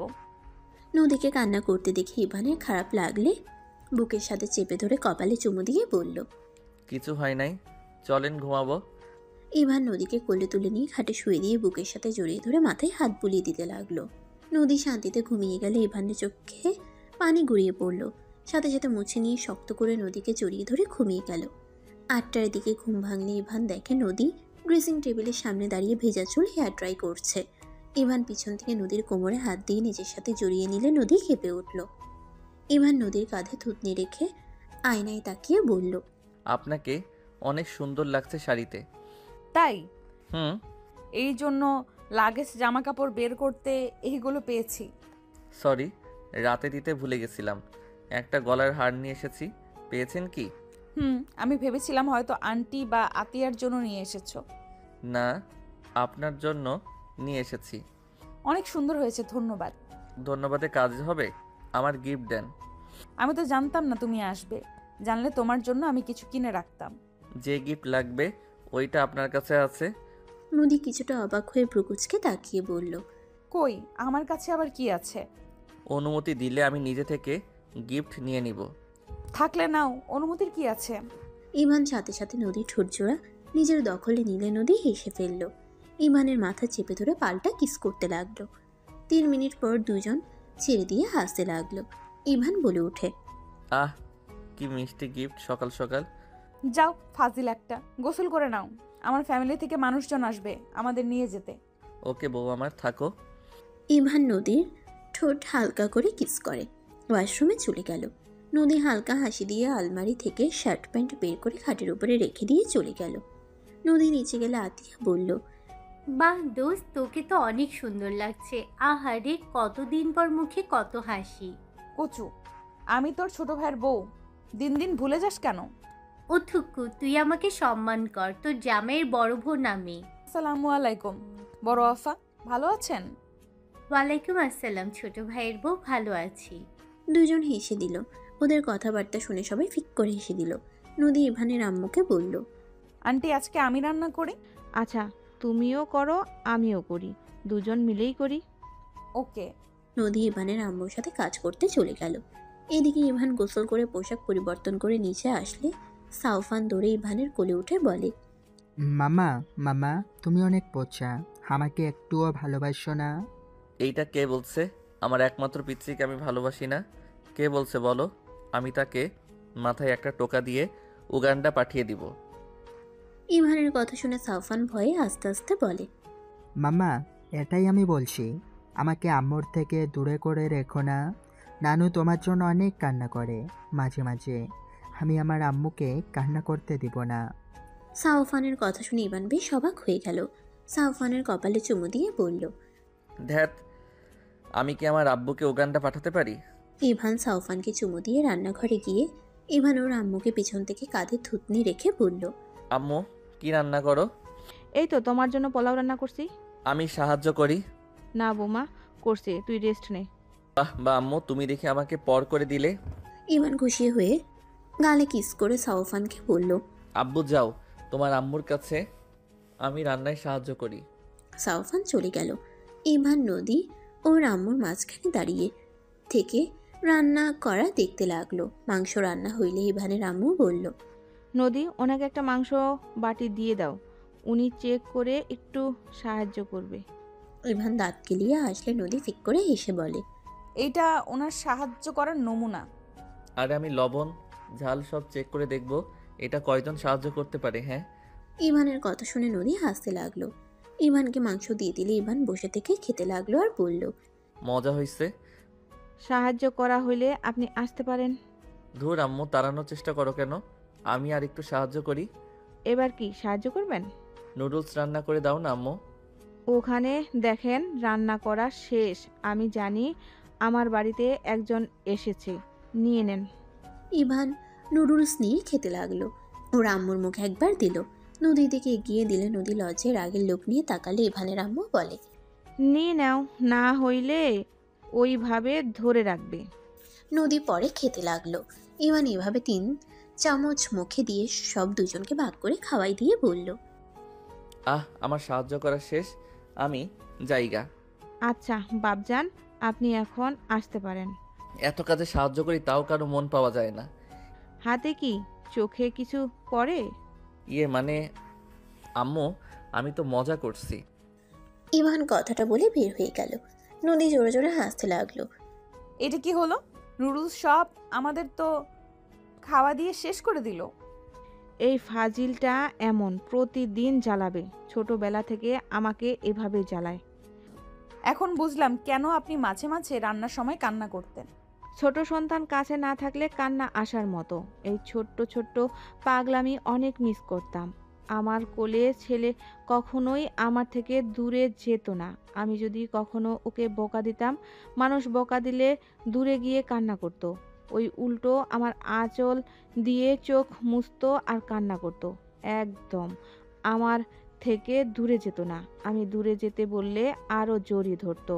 নদীকে কান্না করতে দেখে ইভানের খারাপ লাগলে বুকের সাথে চেপে ধরে কপালে চুমু দিয়ে বলল,
কিছু হয় নাই, চলেন ঘুমাবো।
ইভান নদীকে কোলে তুলে নিয়ে খাটে শুয়ে দিয়ে বুকের সাথে জড়িয়ে ধরে মাথায় হাত বুলিয়ে দিতে লাগলো। নদী শান্তিতে ঘুমিয়ে গেলে ইভানের চোখে পানি গড়িয়ে পড়ল। সাথে সাথে মুছে নিয়ে শক্ত করে নদীকে জড়িয়ে ধরে ঘুমিয়ে গেল। 8টার দিকে ঘুম ভাঙলে ইভান দেখে নদী ড্রেসিং টেবিলের সামনে দাঁড়িয়ে ভেজা চুল হেয়ার ড্রাই করছে। ইভান পিছন থেকে নদীর কোমরে হাত দিয়ে নিজের সাথে জড়িয়ে নিলে নদী কেঁপে উঠল। ইভান নদীর কাঁধে থুতনি রেখে আয়নায় তাকিয়ে বলল,
আপনাকে অনেক সুন্দর লাগছে শাড়িতে।
তাই?
হুম।
এই জন্য লাগেজ জামা কাপড় বের করতে এইগুলো পেয়েছি।
সরি, রাতে দিতে ভুলে গেছিলাম। একটা গলার হার নিয়ে এসেছি, পেয়েছেন কি?
আমি ভেবেছিলাম হয়তো আন্টি বা আতিয়ার জন্য নিয়ে এসেছো।
না, আপনার জন্য নিয়ে এসেছি।
অনেক সুন্দর হয়েছে, ধন্যবাদ।
ধন্যবাদে কাজ হবে? আমার গিফট দেন।
আমি তো জানতাম না তুমি আসবে। জানলে তোমার জন্য আমি কিছু কিনে রাখতাম।
যে গিফট লাগবে ওইটা আপনার কাছে আছে?
নদী কিছুটা অবাক হয়ে ভ্রুকুচকে তাকিয়ে বলল,
কই, আমার কাছে আবার কি আছে?
অনুমতি দিলে আমি নিজে থেকে গিফট নিয়ে নিব।
থাকলে নাও, অনুমতির কি আছে?
ইভান সাথে সাথে নদীর ঠোঁটজোড়া নিজের দখলে নিলে নদী হেসে ফেলল। ইভানের মাথা চেপে ধরে পাল্টা কিস করতে লাগলো। 3 মিনিট পর দুজন ছেড়ে দিয়ে হাসতে লাগলো। ইভান বলে ওঠে,
আহ, কি মিষ্টি গিফট সকাল সকাল।
যাও ফাজিল একটা, গোসল করে নাও। আমার ফ্যামিলি থেকে মানুষজন আসবে আমাদের নিয়ে যেতে।
ওকে বউ আমার, থাকো।
ইভান নদীর ঠোঁট হালকা করে কিস করে ওয়াশরুমে চলে গেল। নদী হালকা হাসি দিয়ে আলমারি থেকে শার্ট প্যান্ট বের করে খাটের উপরে রেখে দিয়ে চলে গেল। নদী নিচে গেলে আতিয়া বলল,
বাহ দোস্ত, তোকে তো অনেক সুন্দর লাগছে। আহারে, কতদিন পর মুখে কত হাসি।
কচু, আমি তোর ছোট ভাইয়ের বউ। দিন দিন ভুলে যাস কেন?
ও থুক্কু, তুই আমাকে সম্মান কর, তোর জামাইয়ের বড় বোন আমি।
আসসালামু আলাইকুম বড় আফা, ভালো আছেন?
ওয়ালাইকুম আসসালাম ছোট ভাইয়ের বউ, ভালো আছি।
দুজন হেসে দিল। ওদের কথাবার্তা শুনে সবাই ফিক করে হেসে দিল। নদী ইভানের আম্মুকে বলল,
আন্টি, আজকে আমি রান্না করি।
আচ্ছা, তুমিও করো আমিও করি, দুজন মিলেই করি।
ওকে।
নদী ইভানের আম্মুর সাথে কাজ করতে চলে গেল। এদিকে ইভান গোসল করে পোশাক পরিবর্তন করে নিচে আসলে সাউফান দৌড়ে ইভানের কোলে উঠে বলে,
মামা মামা, তুমি অনেক পচা, আমাকে একটুও ভালোবাসো না?
এইটা কে বলছে? আমার একমাত্র পিচ্চিকে আমি ভালোবাসি না? কে বলছে বলো? আমি তাকে মাথায় একটা টোকা দিয়ে উগান্ডা পাঠিয়ে দিব।
ইভানের কথা শুনে সাউফান ভয়ে আস্তে আস্তে বলে,
মামা, এটাই আমি বলছি, আমাকে আম্মুর থেকে দূরে করে রেখো না। নানু তোমার জন্য অনেক কান্না করে মাঝে মাঝে, আমি আমার আম্মুকে কান্না করতে দিব না।
সাউফানের কথা শুনে ইভান বেশ অবাক হয়ে গেল। সাউফানের কপালে চুমু দিয়ে বলল,
ধ্যাত, আমি কি আমার আব্বুকে উগান্ডা পাঠাতে পারি?
ইভান সাউফানকে চুমু দিয়ে রান্নাঘরে গিয়ে ইভান ওর আম্মুকে পিছন থেকে কাঁধে থুতনি রেখে বলল,
আম্মু, কি রান্না করো?
এই তো তোমার জন্য পোলাও রান্না করছি।
আমি সাহায্য করি।
না বৌমা, করছে, তুই রেস্ট নে।
বাহ বা আম্মু, তুমি দেখে আমাকে পর করে দিলে।
ইভান খুশি হয়ে গালে কিস করে সাউফানকে বলল,
আব্বু যাও, তোমার আম্মুর কাছে আমি রান্নায় সাহায্য করি।
সাউফান চলে গেল। ইভান নদী ও আম্মুর মাঝখানে দাঁড়িয়ে থেকে রান্না করা দেখতে লাগলো। মাংস রান্না হইলে ইভানের আম্মু বলল,
নদী, ওনাকে একটা মাংস বাটি দিয়ে দাও, উনি চেক করে একটু সাহায্য করবে।
ইভান দাঁত কেলিয়ে আসলে নদী ফিক করে হেসে বলে,
এইটা ওনার সাহায্য করার নমুনা।
আর আমি লবণ ঝাল সব চেক করে দেখব এটা কয়জন সাহায্য করতে পারে। হ্যাঁ।
ইভানের কথা শুনে নদী হাসতে লাগলো। ইভানকে মাংস দিয়ে দিলে ইভান বসে থেকে খেতে লাগলো আর বলল,
মজা হয়েছে।
সাহায্য করা হইলে আপনি আসতে পারেন।
ধুর আম্মু, তাড়ানোর চেষ্টা করো কেন? আমি আর একটু সাহায্য করি।
এবার কি সাহায্য করবেন?
নুডলস রান্না করে দাও না আম্মু।
ওখানে দেখেন রান্না করা শেষ, আমি জানি আমার বাড়িতে একজন এসেছে, নিয়ে নেন।
ইভান নুডলস নিয়ে খেতে লাগলো। ওর আম্মুর মুখে একবার দিল। নদী দিকে এগিয়ে দিলে নদী লজ্জায় রাগের লোক নিয়ে তাকালে ইভানের আম্মু বলে,
নিয়ে নাও, না হইলে ওইভাবে ধরে রাখবে।
নদী পরে খেতে লাগলো। ইভান এভাবে 3 চামচ মুখে দিয়ে সব দুজনকে ভাগ করে খাওয়াই দিয়ে বলল,
আমার সাহায্য করা শেষ, আমি যাইগা।
আচ্ছা বাপজান, আপনি এখন আসতে পারেন।
এত কাজে সাহায্য করি তাও কারো মন পাওয়া যায় না।
হাতে কি চোখে কিছু পড়ে?
ইয়ে মানে আম্মু, আমি তো মজা করছি।
ইভান কথাটা বলে বের হয়ে গেল। নদী জোরে জোরে হাসতে লাগলো।
এটা কি হলো? নুডলস সব আমাদের তো খাওয়া দিয়ে শেষ করে দিল।
এই ফাজিলটা এমন প্রতিদিন জ্বালাবে, ছোটবেলা থেকে আমাকে এভাবে জ্বালায়।
এখন বুঝলাম কেন আপনি মাঝে মাঝে রান্নার সময় কান্না করতেন।
ছোট সন্তান কাছে না থাকলে কান্না আসার মতো। এই ছোট্ট ছোট্ট পাগলামি অনেক মিস করতাম। আমার কোলে ছেলে কখনোই আমার থেকে দূরে যেত না। আমি যদি কখনো ওকে বকা দিতাম, মানুষ বকা দিলে দূরে গিয়ে কান্না করতো। ওই উল্টো আমার আঁচল দিয়ে চোখ মুছতো আর কান্না করতো। একদম আমার থেকে দূরে যেত না। আমি দূরে যেতে বললে আরও জড়িয়ে ধরতো।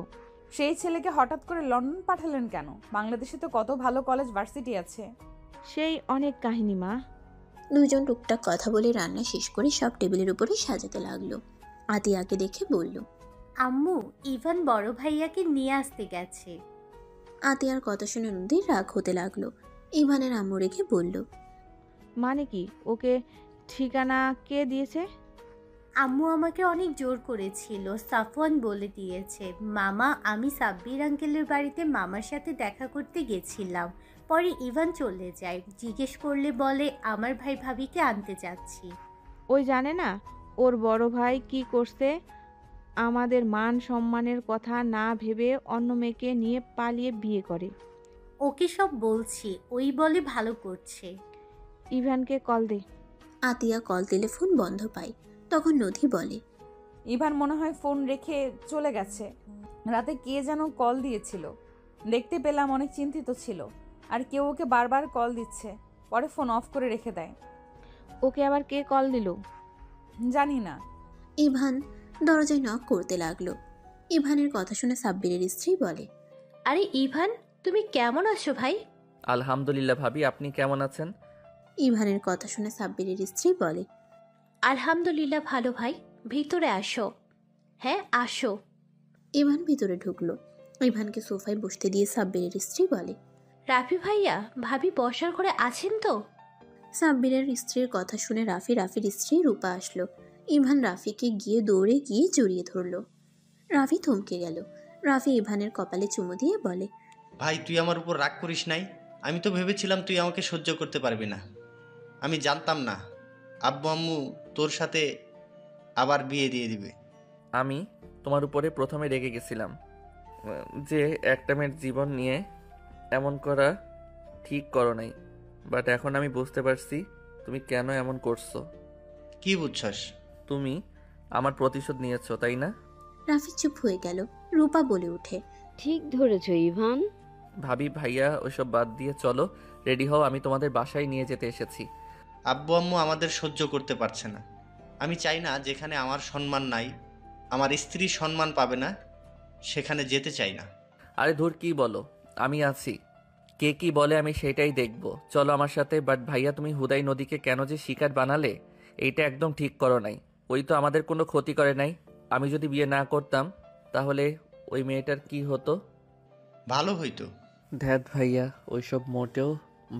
সেই ছেলেকে হঠাৎ করে লন্ডন পাঠালেন কেন? বাংলাদেশে তো কত ভালো কলেজ ভার্সিটি আছে।
সেই অনেক কাহিনী মা।
দুজন টুকটাক কথা বলে রান্না শেষ করে সব টেবিলের উপরে সাজাতে লাগলো। আতিয়াকে দেখে বলল,
আম্মু, ইভান বড় ভাইয়াকে নিয়ে আসতে গেছে।
আতিয়ার কথা শুনে নদীর রাগ হতে লাগলো। ইভানের আম্মু রেখে বলল,
মানে কি? ওকে ঠিকানা কে দিয়েছে?
আম্মু আমাকে অনেক জোর করেছিল, সাফওয়ান বলে দিয়েছে। মামা, আমি সাব্বির আঙ্কেলের বাড়িতে মামার সাথে দেখা করতে গেছিলাম। পরে ইভান চলে যায়, জিজ্ঞেস করলে বলে আমার ভাই ভাবিকে আনতে যাচ্ছি।
ওই জানে না ওর বড় ভাই কি করছে? আমাদের মান সম্মানের কথা না ভেবে অন্য মেয়েকে নিয়ে পালিয়ে বিয়ে করে।
ওকে সব বলছি, ওই বলে ভালো করছে।
ইভানকে কল দে।
আতিয়া কল দিলে ফোন বন্ধ পায়। তখন নদী বলে,
ইভান মনে হয় ফোন রেখে চলে গেছে। রাতে কে যেন কল দিয়েছিল, দেখতে পেলাম অনেক চিন্তিত ছিল। আর কেউ ওকে বারবার কল দিচ্ছে, পরে ফোন অফ করে রেখে দেয়।
ওকে আবার কে কল দিল?
জানি না।
ইভান দরজায় নক করতে লাগলো। ইভানের কথা শুনে সাব্বিরের স্ত্রী বলে,
আরে ইভান, তুমি কেমন আছো ভাই?
আলহামদুলিল্লাহ ভাবি, আপনি কেমন আছেন?
ইভানের কথা শুনে সাব্বিরের স্ত্রী বলে,
আলহামদুলিল্লাহ ভালো ভাই, ভিতরে আসো। হ্যাঁ আসো।
ইভান ভিতরে ঢুকলো। ইভানকে সোফায় বসতে দিয়ে সাব্বিরের স্ত্রী বলে,
রাফি ভাইয়া, ভাবি বসার ঘরে আছেন তো?
সাব্বিরের স্ত্রীর কথা শুনে রাফির স্ত্রী রূপা আসলো। ইভান রাফিকে দৌড়ে গিয়ে জড়িয়ে ধরলো। রাফি থমকে গেল। রাফি ইভানের কপালে চুমু দিয়ে বলে,
ভাই, তুই আমার উপর রাগ করিস নাই। আমি তো ভেবেছিলাম তুই আমাকে সহ্য করতে পারবি না। আমি জানতাম না আব্বু আম্মু তোর সাথে আবার বিয়ে দিয়ে দিবে।
আমি তোমার উপরে প্রথমে রেগে গেছিলাম যে একটা মেয়ের জীবন নিয়ে এমন করা ঠিক করো নাই, বাট এখন আমি বুঝতে পারছি তুমি কেন এমন করছো।
কি বুঝছস?
তুমি আমার প্রতিশোধ নিয়েছো, তাই না?
রাফি চুপ হয়ে গেল। রূপা বলে ওঠে,
ঠিক ধরেছ ইভান।
ভাবি ভাইয়া ওইসব বাদ দিয়ে চলো, রেডি হও, আমি তোমাদের বাসায় নিয়ে যেতে এসেছি।
আব্বু আম্মু আমাদের সহ্য করতে পারছে না। আমি চাই না যেখানে আমার সম্মান নাই, আমার স্ত্রী সম্মান পাবে না, সেখানে যেতে চাই না।
আরে ধুর, কি বলো, আমি আছি, কে কি বলে আমি সেটাই দেখব। চলো আমার সাথে। বাট ভাইয়া, তুমি হুদাই নদীকে কেন যে শিকার বানালে, এইটা একদম ঠিক করো নাই। ওই তো আমাদের কোনো ক্ষতি করে নাই। আমি যদি বিয়ে না করতাম তাহলে ওই মেয়েটার কি হতো?
ভালো হইতো।
ধ্যাত ভাইয়া, ওইসব মোটেও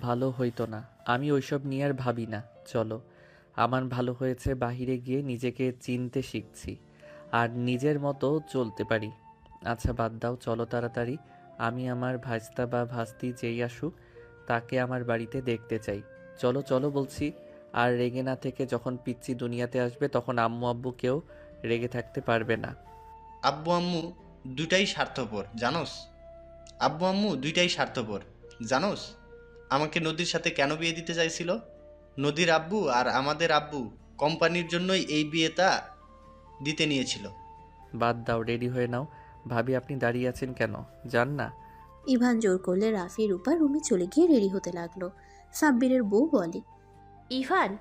ভালো হইতো না। আমি ওইসব নিয়ে আর ভাবি না। চলো, আমার ভালো হয়েছে বাহিরে গিয়ে নিজেকে চিনতে শিখছি আর নিজের মতো চলতে পারি। আচ্ছা বাদ দাও, চলো তাড়াতাড়ি। আমি আমার ভাস্তা বা ভাস্তি যেই আসুক তাকে আমার বাড়িতে দেখতে চাই। চলো চলো বলছি। আর রেগে না থেকে যখন পিচ্চি দুনিয়াতে আসবে তখন আম্মু আব্বু কেউ রেগে থাকতে পারবে না।
আব্বু আম্মু দুটাই স্বার্থপর জানোস। আব্বু আম্মু দুইটাই স্বার্থপর জানোস। আমাকে নদীর সাথে কেন বিয়ে দিতে চাইছিল? নদীর আব্বু আর আমাদের আব্বু কোম্পানির জন্যই এই বিয়েটা দিতে নিয়েছিল।
বাদ দাও, রেডি হয়ে নাও। ভাবি আপনি দাঁড়িয়ে আছেন কেন, যান না।
ইভান জোর করলে রাফি রূপা রুমে চলে গিয়ে রেডি হতে লাগলো। সাব্বিরের বউ বলে,
ইভান,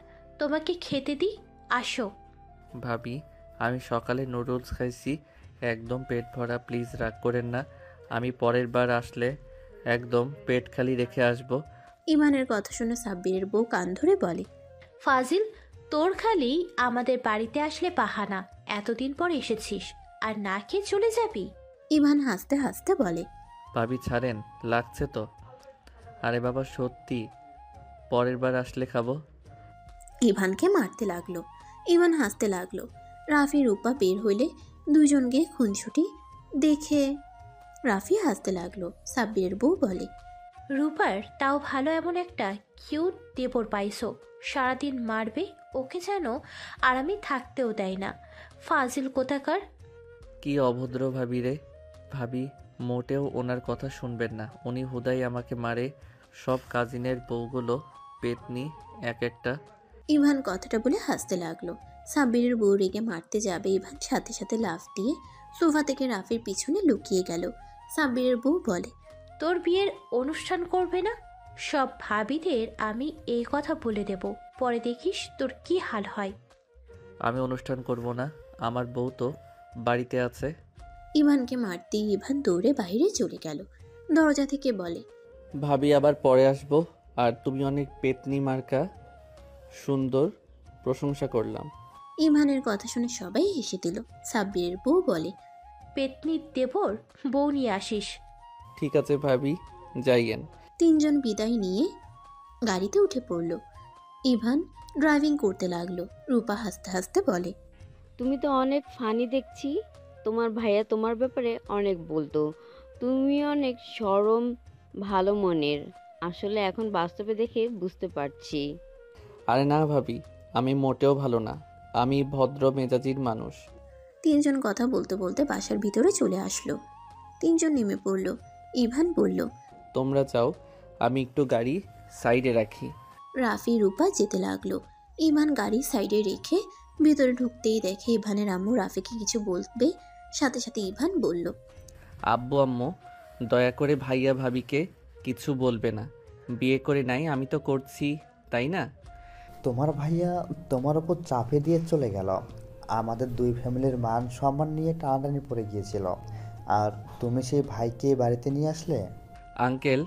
তোমাকে খেতে দিই, আসো।
ভাবি, আমি সকালে নুডলস খাইছি, একদম পেট ভরা, প্লিজ রাগ করেন না। আমি পরের বার আসলে একদম পেট খালি রেখে আসবো।
ইভানের কথা শুনে সাব্বিরের বউ কান ধরে বলে,
ফাজিল, তোর খালি আমাদের বাড়িতে আসলে বাহানা। এতদিন পর এসেছিস আর না খেয়ে চলে যাবি?
ইভান হাসতে হাসতে বলে,
ভাবি ছাড়েন, লাগছে তো। আরে বাবা সত্যি, পরের বার আসলে খাবো।
ইভানকে মারতে লাগলো। ইভান হাসতে লাগলো। রাফি রূপা বের হইলে দুজনকে খুনছুটি দেখে রাফি হাসতে লাগলো। সাব্বিরের বউ বলে,
রূপার তাও ভালো এমন একটা কিউট দেবর পাইছো, সারাদিন মারবে ওকে যেন আরামে থাকতেও দেয় না। ফাজিল কোথাকার।
কি অভদ্র ভাবি রে। ভাবি মোটেও ওনার কথা শুনবেন না, উনি হুদাই আমাকে মারে। সব কাজিনের বউগুলো পেতনি এক একটা।
ইভান কথাটা বলে হাসতে লাগলো। সাব্বিরের বউ রেগে মারতে যাবে, ইভান সাথে সাথে লাফ দিয়ে সোফা থেকে রাফির পিছনে লুকিয়ে গেল। সাব্বিরের বউ বলে,
তোর বিয়ের অনুষ্ঠান করবে না? সব ভাবিদের আমি এই কথা বলে দেব, পরে দেখিস তোর কি হাল হয়।
আমি অনুষ্ঠান করব না, আমার বউ তো বাড়িতে আছে।
ইভানকে মারতেই ইভান দৌড়ে বাইরে চলে গেল। দরজা থেকে বলে,
ভাবি আবার পরে আসবো। আর তুমি অনেক পেতনি মার্কা, সুন্দর, প্রশংসা করলাম।
ইভানের কথা শুনে সবাই হেসে দিল। সাব্বিরের বউ বলে,
পেতনির দেবর বউ নিয়ে আসিস।
ঠিক আছে ভাবি, যাইয়েন।
তিনজন বিদায় নিয়ে গাড়িতে উঠে পড়ল। ইভান ড্রাইভিং করতে লাগলো। রূপা হাসতে হাসতে বলে,
তুমি তো অনেক ফানি দেখছি। তোমার ভাইয়া তোমার ব্যাপারে অনেক বলতো, তুমি অনেক সরম, ভালো মনের। আসলে এখন বাস্তবে দেখে বুঝতে পারছি।
আরে না ভাবি, আমি মোটেও ভালো না। আমি ভদ্র মেজাজির মানুষ।
তিনজন কথা বলতে বলতে বাসার ভিতরে চলে আসলো। তিনজন নেমে পড়ল। ইভান বলল,
তোমরা যাও, আমি একটু গাড়ি সাইডে রাখি।
রাফি রূপা যেতে লাগলো। ইভান গাড়ি সাইডে রেখে ভিতরে ঢুকতেই দেখে ইভানের আম্মু রাফিকে কিছু বলবে। সাথে সাথে ইভান বলল,
আব্বু আম্মু, দয়া করে ভাইয়া ভাবিকে কিছু বলবে না। বিয়ে করে নাই, আমি তো করছি, তাই না?
তোমার ভাইয়া তোমার ওপর চাপে দিয়ে চলে গেল। আমাদের দুই ফ্যামিলির মান সম্মান নিয়ে টানাটানি পড়ে গিয়েছিল, আর তুমি সেই ভাইকে বাড়িতে নিয়ে আসলে।
আঙ্কেল,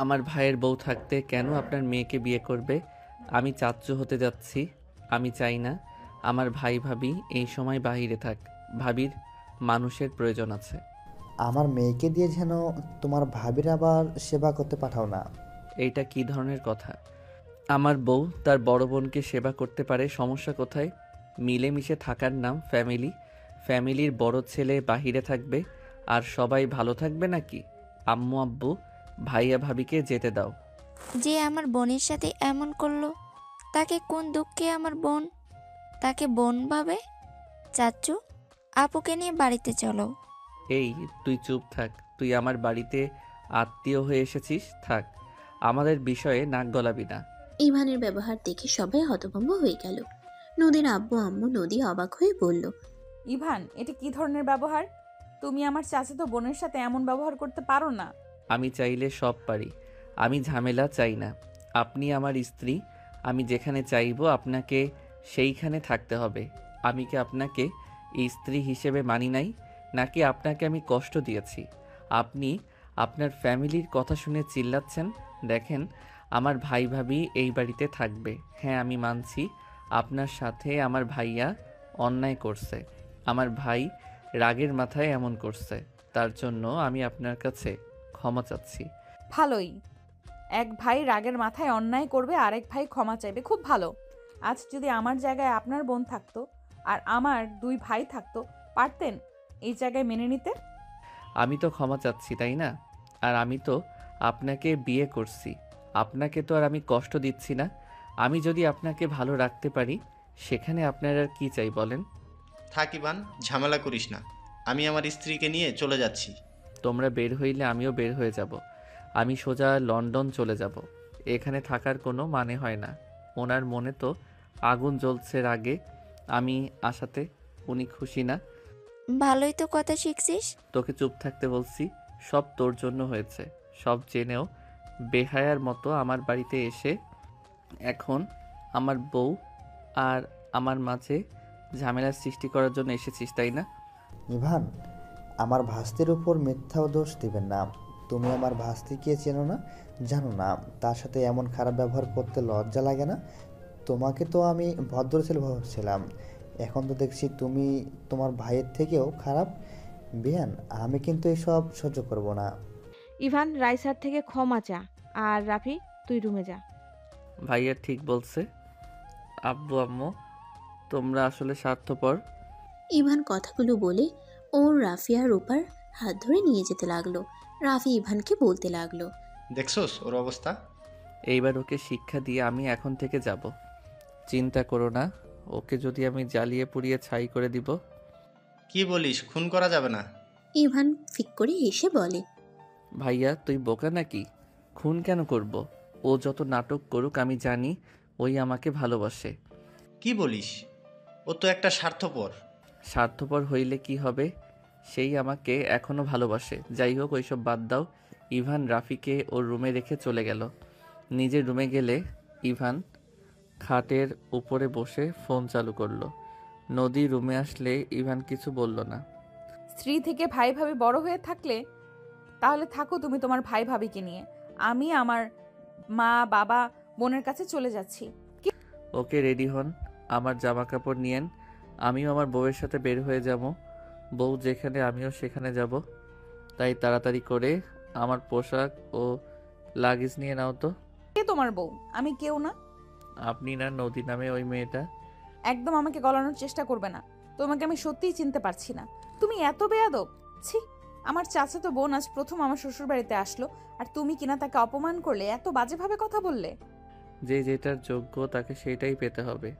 আমার ভাইয়ের বউ থাকতে কেন আপনার মেয়েকে বিয়ে করবে? আমি চাচ্চু হতে যাচ্ছি। আমি চাই না আমার ভাই ভাবি এই সময় বাহিরে থাক। ভাবির মানুষের প্রয়োজন আছে।
আমার মেয়েকে দিয়ে যেন তোমার ভাবির আবার সেবা করতে পাঠাও না।
এইটা কি ধরনের কথা? আমার বউ তার বড় বোনকে সেবা করতে পারে, সমস্যা কোথায়? মিলেমিশে থাকার নাম ফ্যামিলি। ফ্যামিলির বড় ছেলে বাহিরে থাকবে আর সবাই ভালো থাকবে নাকি? আম্মু আব্বু, ভাইয়া ভাবিকে যেতে দাও।
যে আমার বোনের সাথে এমন করলো, তাকে কোন দুঃখে আমার বোন তাকে বোন ভাবে? চাচ্চু, আপুকে নিয়ে বাড়িতে চলো।
এই, তুই চুপ থাক। তুই আমার বাড়িতে আত্মীয় হয়ে এসেছিস, থাক। আমাদের বিষয়ে নাক গলাবি না।
ইভানের ব্যবহার দেখে সবাই হতভম্ব হয়ে গেল। নদীর আব্বু আম্মু নদী অবাক হয়ে বলল,
ইভান, এটা কি ধরনের ব্যবহার? তুমি আমার চাচাতো বোনের সাথে এমন ব্যবহার করতে পারো না।
আমি চাইলে সব পারি, আমি ঝামেলা চাই না। আপনি আমার স্ত্রী, আমি যেখানে চাইবো আপনাকে সেইখানে থাকতে হবে। আমি কি আপনাকে স্ত্রী হিসেবে মানি নাই, নাকি আপনাকে আমি কষ্ট দিয়েছি? আপনি আপনার ফ্যামিলির কথা শুনে চিল্লাচ্ছেন। দেখেন, আমার ভাই ভাবি এই বাড়িতে থাকবে। হ্যাঁ, আমি মানছি আপনার সাথে আমার ভাইয়া অন্যায় করছে। আমার ভাই রাগের মাথায় এমন করছে, তার জন্য আমি আপনার কাছে ক্ষমা চাচ্ছি।
ভালোই, এক ভাই রাগের মাথায় অন্যায় করবে, আরেক ভাই ক্ষমা চাইবে, খুব ভালো। আজ যদি আমার জায়গায় আপনার বোন থাকতো আর আমার দুই ভাই থাকতো, পারতেন এই জায়গায় মেনে নিতে?
আমি তো ক্ষমা চাচ্ছি, তাই না? আর আমি তো আপনাকে বিয়ে করছি, আপনাকে তো আর আমি কষ্ট দিচ্ছি না। আমি যদি আপনাকে ভালো রাখতে পারি, সেখানে আপনার আর কি চাই বলেন?
থাক ইভান, ঝামেলা করিস না। আমি আমার স্ত্রীকে নিয়ে চলে যাচ্ছি।
তোমরা বের হইলে আমিও বের হয়ে যাব। আমি সোজা লন্ডন চলে যাব। এখানে থাকার কোনো মানে হয় না। ওনার মনে তো আগুন জ্বলছে রাগে আমি আসাতে। উনি খুশি না।
ভালোই তো কথা শিখছিস।
তোকে চুপ থাকতে বলছি। সব তোর জন্য হয়েছে। সব জেনেও বেহায়ার মতো আমার বাড়িতে এসে এখন আমার বউ আর আমার মাঝে ঝামেলার সৃষ্টি করার জন্য এসেছিস, তাই না?
ইভান, আমার ভাস্তির উপর মিথ্যা দোষ দিবেন না। তুমি আমার ভাস্তিকে চেনো না, জানো না। তার সাথে এমন খারাপ ব্যবহার করতে লজ্জা লাগে না? তোমাকে তো আমি ভদ্র ছেলে ভাবছিলাম, এখন তো দেখছি তুমি তোমার ভাইয়ের থেকেও খারাপ। বিয়ান, আমি কিন্তু এসব সহ্য করব না।
ইভান, রাইসার থেকে ক্ষমা চা। আর রাফি, তুই রুমে যা।
ভাইয়া ঠিক বলছে। আব্বু আম্মু, তোমরা আসলে স্বার্থপর।
ইভান কথাগুলো বলে ওর রাফি আর রূপার হাত ধরে নিয়ে যেতে লাগলো। রাফি ইভানকে বলতে লাগলো,
দেখছোস ওর অবস্থা?
এইবার ওকে শিক্ষা দিয়ে আমি এখন থেকে যাব। চিন্তা করো না, ওকে যদি আমি জ্বালিয়ে পুড়িয়ে ছাই করে দিব।
কি বলিস, খুন করা যাবে না?
ইভান ফিক করে হেসে বলে,
ভাইয়া তুই বোকা নাকি? খুন কেন করব? ও যত নাটক করুক, আমি জানি ওই আমাকে ভালোবাসে।
কি বলিস? ও তো একটা স্বার্থপর।
স্বার্থপর হইলে কি হবে? সেই আমাকে এখনো ভালোবাসে। যাই হোক, ওইসব বাদ দাও। ইভান রাফিকে ওর রুমে রেখে চলে গেল। নিজের রুমে গেলে ইভান খাটের উপরে বসে ফোন চালু করলো। নদী রুমে আসলে ইভান কিছু বলল না।
স্ত্রী থেকে ভাই ভাবি বড় হয়ে থাকলে তাহলে থাকো তুমি তোমার ভাই ভাবিকে নিয়ে। আমি আমার মা বাবা বোনের কাছে চলে যাচ্ছি।
ওকে, রেডি হন, আমার জামা কাপড় নিয়েন। আমিও আমার বউয়ের সাথে বের হয়ে যাব। বউ যেখানে আমিও সেখানে যাব। তাই তাড়াতাড়ি করে আমার পোশাক ও লাগেজ নিয়ে নাও তো।
কে তোমার বউ? আমি কেউ না।
আপনি না, নদী নামে ওই মেয়েটা।
একদম আমাকে গলানোর চেষ্টা করবে না। তোমাকে আমি সত্যিই চিনতে পারছি না। তুমি এত বেয়াদব! ছি! আমার চাচাতো বোন আজ প্রথম আমার শ্বশুর বাড়িতে আসলো, আর তুমি কিনা তাকে অপমান করলে, এত বাজেভাবে কথা বললে।
যে যেটার যোগ্য তাকে সেটাই পেতে হবে।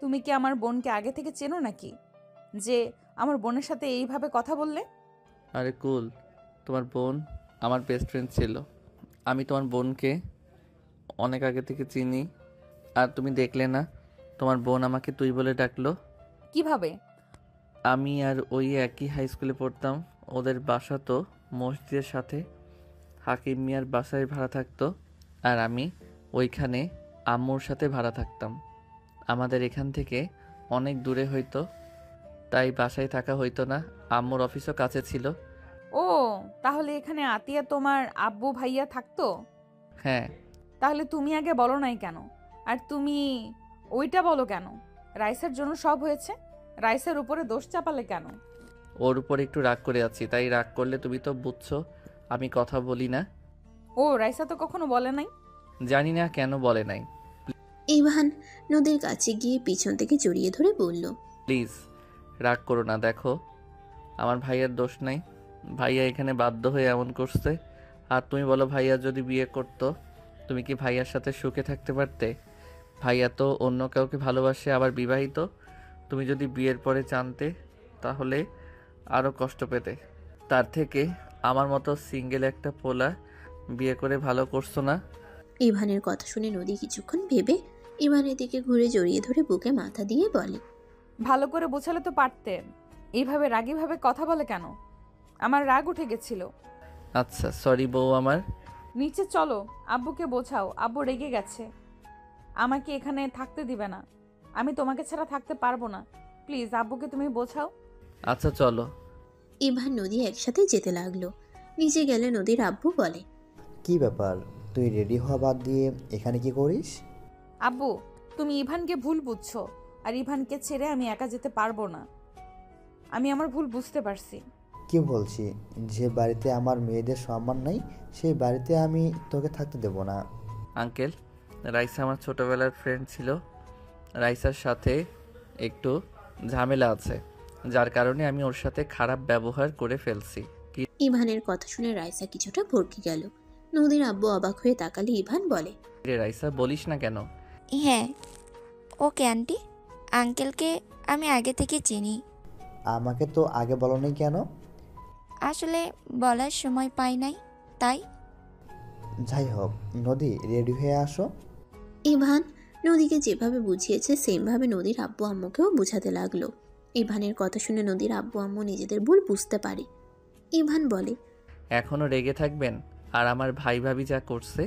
তুমি কি আমার বোনকে আগে থেকে চেনো নাকি, যে আমার বোনের সাথে এইভাবে কথা বললে?
আরে কুল, তোমার বোন আমার বেস্ট ফ্রেন্ড ছিল। আমি তোমার বোনকে অনেক আগে থেকে চিনি। আর তুমি দেখলে না, তোমার বোন আমাকে তুই বলে ডাকলো।
কিভাবে?
আমি আর ওই একই হাই স্কুলে পড়তাম। ওদের বাসা তো মসজিদের সাথে। হাকিম মিয়ার বাসায় ভাড়া থাকতো, আর আমি ওইখানে আম্মুর সাথে ভাড়া থাকতাম। আমাদের এখান থেকে অনেক দূরে হইতো, তাই বাসায় থাকা হইতো না। আম্মুর অফিসও কাছে ছিল।
ও, তাহলে এখানে আতিয়া তোমার আব্বু ভাইয়া থাকতো?
হ্যাঁ।
তাহলে তুমি আগে বলো নাই কেন? আর তুমি ওইটা বলো কেন? রাইসার জন্য সব হয়েছে, রাইসার উপরে দোষ চাপালে কেন?
ওর উপর একটু রাগ করে আছি, তাই রাগ করলে তুমি তো বুঝছো আমি কথা বলি না।
ও, রাইসা তো কখনো বলে নাই।
জানি না কেন বলে নাই।
ইভান নদীর কাছে গিয়ে পিছন থেকে জড়িয়ে ধরে বলল,
প্লিজ রাগ করো না। দেখো, আমার ভাইয়ার দোষ নাই। ভাইয়া এখানে বাধ্য হয়ে এমন করছে। আর তুমি বলো, ভাইয়া যদি বিয়ে করতো, তুমি কি ভাইয়ার সাথে সুখে থাকতে পারতে? ভাইয়া তো অন্য কাউকে ভালোবাসে, আবার বিবাহিত। তুমি যদি বিয়ের পরে জানতে, তাহলে আরও কষ্ট পেতে। তার থেকে আমার মতো সিঙ্গেল একটা পোলা বিয়ে করে ভালো করছো না?
ইভানের কথা শুনে নদী কিছুক্ষণ ভেবে ইভানের দিকে ঘুরে জড়িয়ে ধরে বুকে মাথা দিয়ে বলে,
ভালো করে বোঝালে তো পারতে। এইভাবে রাগীভাবে কথা বলে কেন? আমার রাগ উঠে গেছিল।
আচ্ছা, সরি বউ আমার।
নিচে চলো, আব্বুকে বোঝাও। আব্বু রেগে গেছে, আমাকে এখানে থাকতে দিবে না। আমি তোমাকে ছাড়া থাকতে পারবো না। প্লিজ আব্বুকে তুমি বোঝাও।
আচ্ছা চলো।
ইভান নদী একসাথে যেতে লাগলো। নিচে গেলে নদীর আব্বু বলে,
কি ব্যাপার, তুই রেডি হওয়া বাদ দিয়ে এখানে কি করিস?
আব্বু, তুমি ইভানকে ভুল বুঝছো, আর ইভানকে ছেড়ে আমি একা যেতে পারবো না। আমি আমার ভুল বুঝতে পারছি।
কি বলছি? যে বাড়িতে আমার মেয়েদের সম্মান নাই, সেই বাড়িতে আমি তোকে থাকতে দেব না।
আঙ্কেল, রাইসা আমার ছোটবেলার ফ্রেন্ড ছিল। রাইসার সাথে একটু ঝামেলা আছে, যার কারণে আমি ওর সাথে খারাপ ব্যবহার করে ফেলছি।
ইভানের কথা শুনে রাইসা কিছুটা ভরকে গেল। নদীর আব্বু অবাক হয়ে তাকালে ইভান বলে,
রে রাইসা, বলিস না কেন?
হ্যাঁ, ওকে আন্টি, আঙ্কেলকে আমি আগে থেকে চিনি।
আমাকে তো আগে বলোনি কেন?
আসলে বলার সময় পাই নাই, তাই।
যাই হোক, নদী রেডি হয়ে আসো।
ইভান নদীকে যেভাবে বুঝিয়েছে সেমভাবে নদীর আব্বু আম্মুকেও বুঝাতে লাগলো। ইভানের কথা শুনে নদীর আব্বু আম্মু নিজেদের ভুল বুঝতে পারে। ইভান বলে,
এখনও রেগে থাকবেন? আর আমার ভাই ভাবি যা করছে,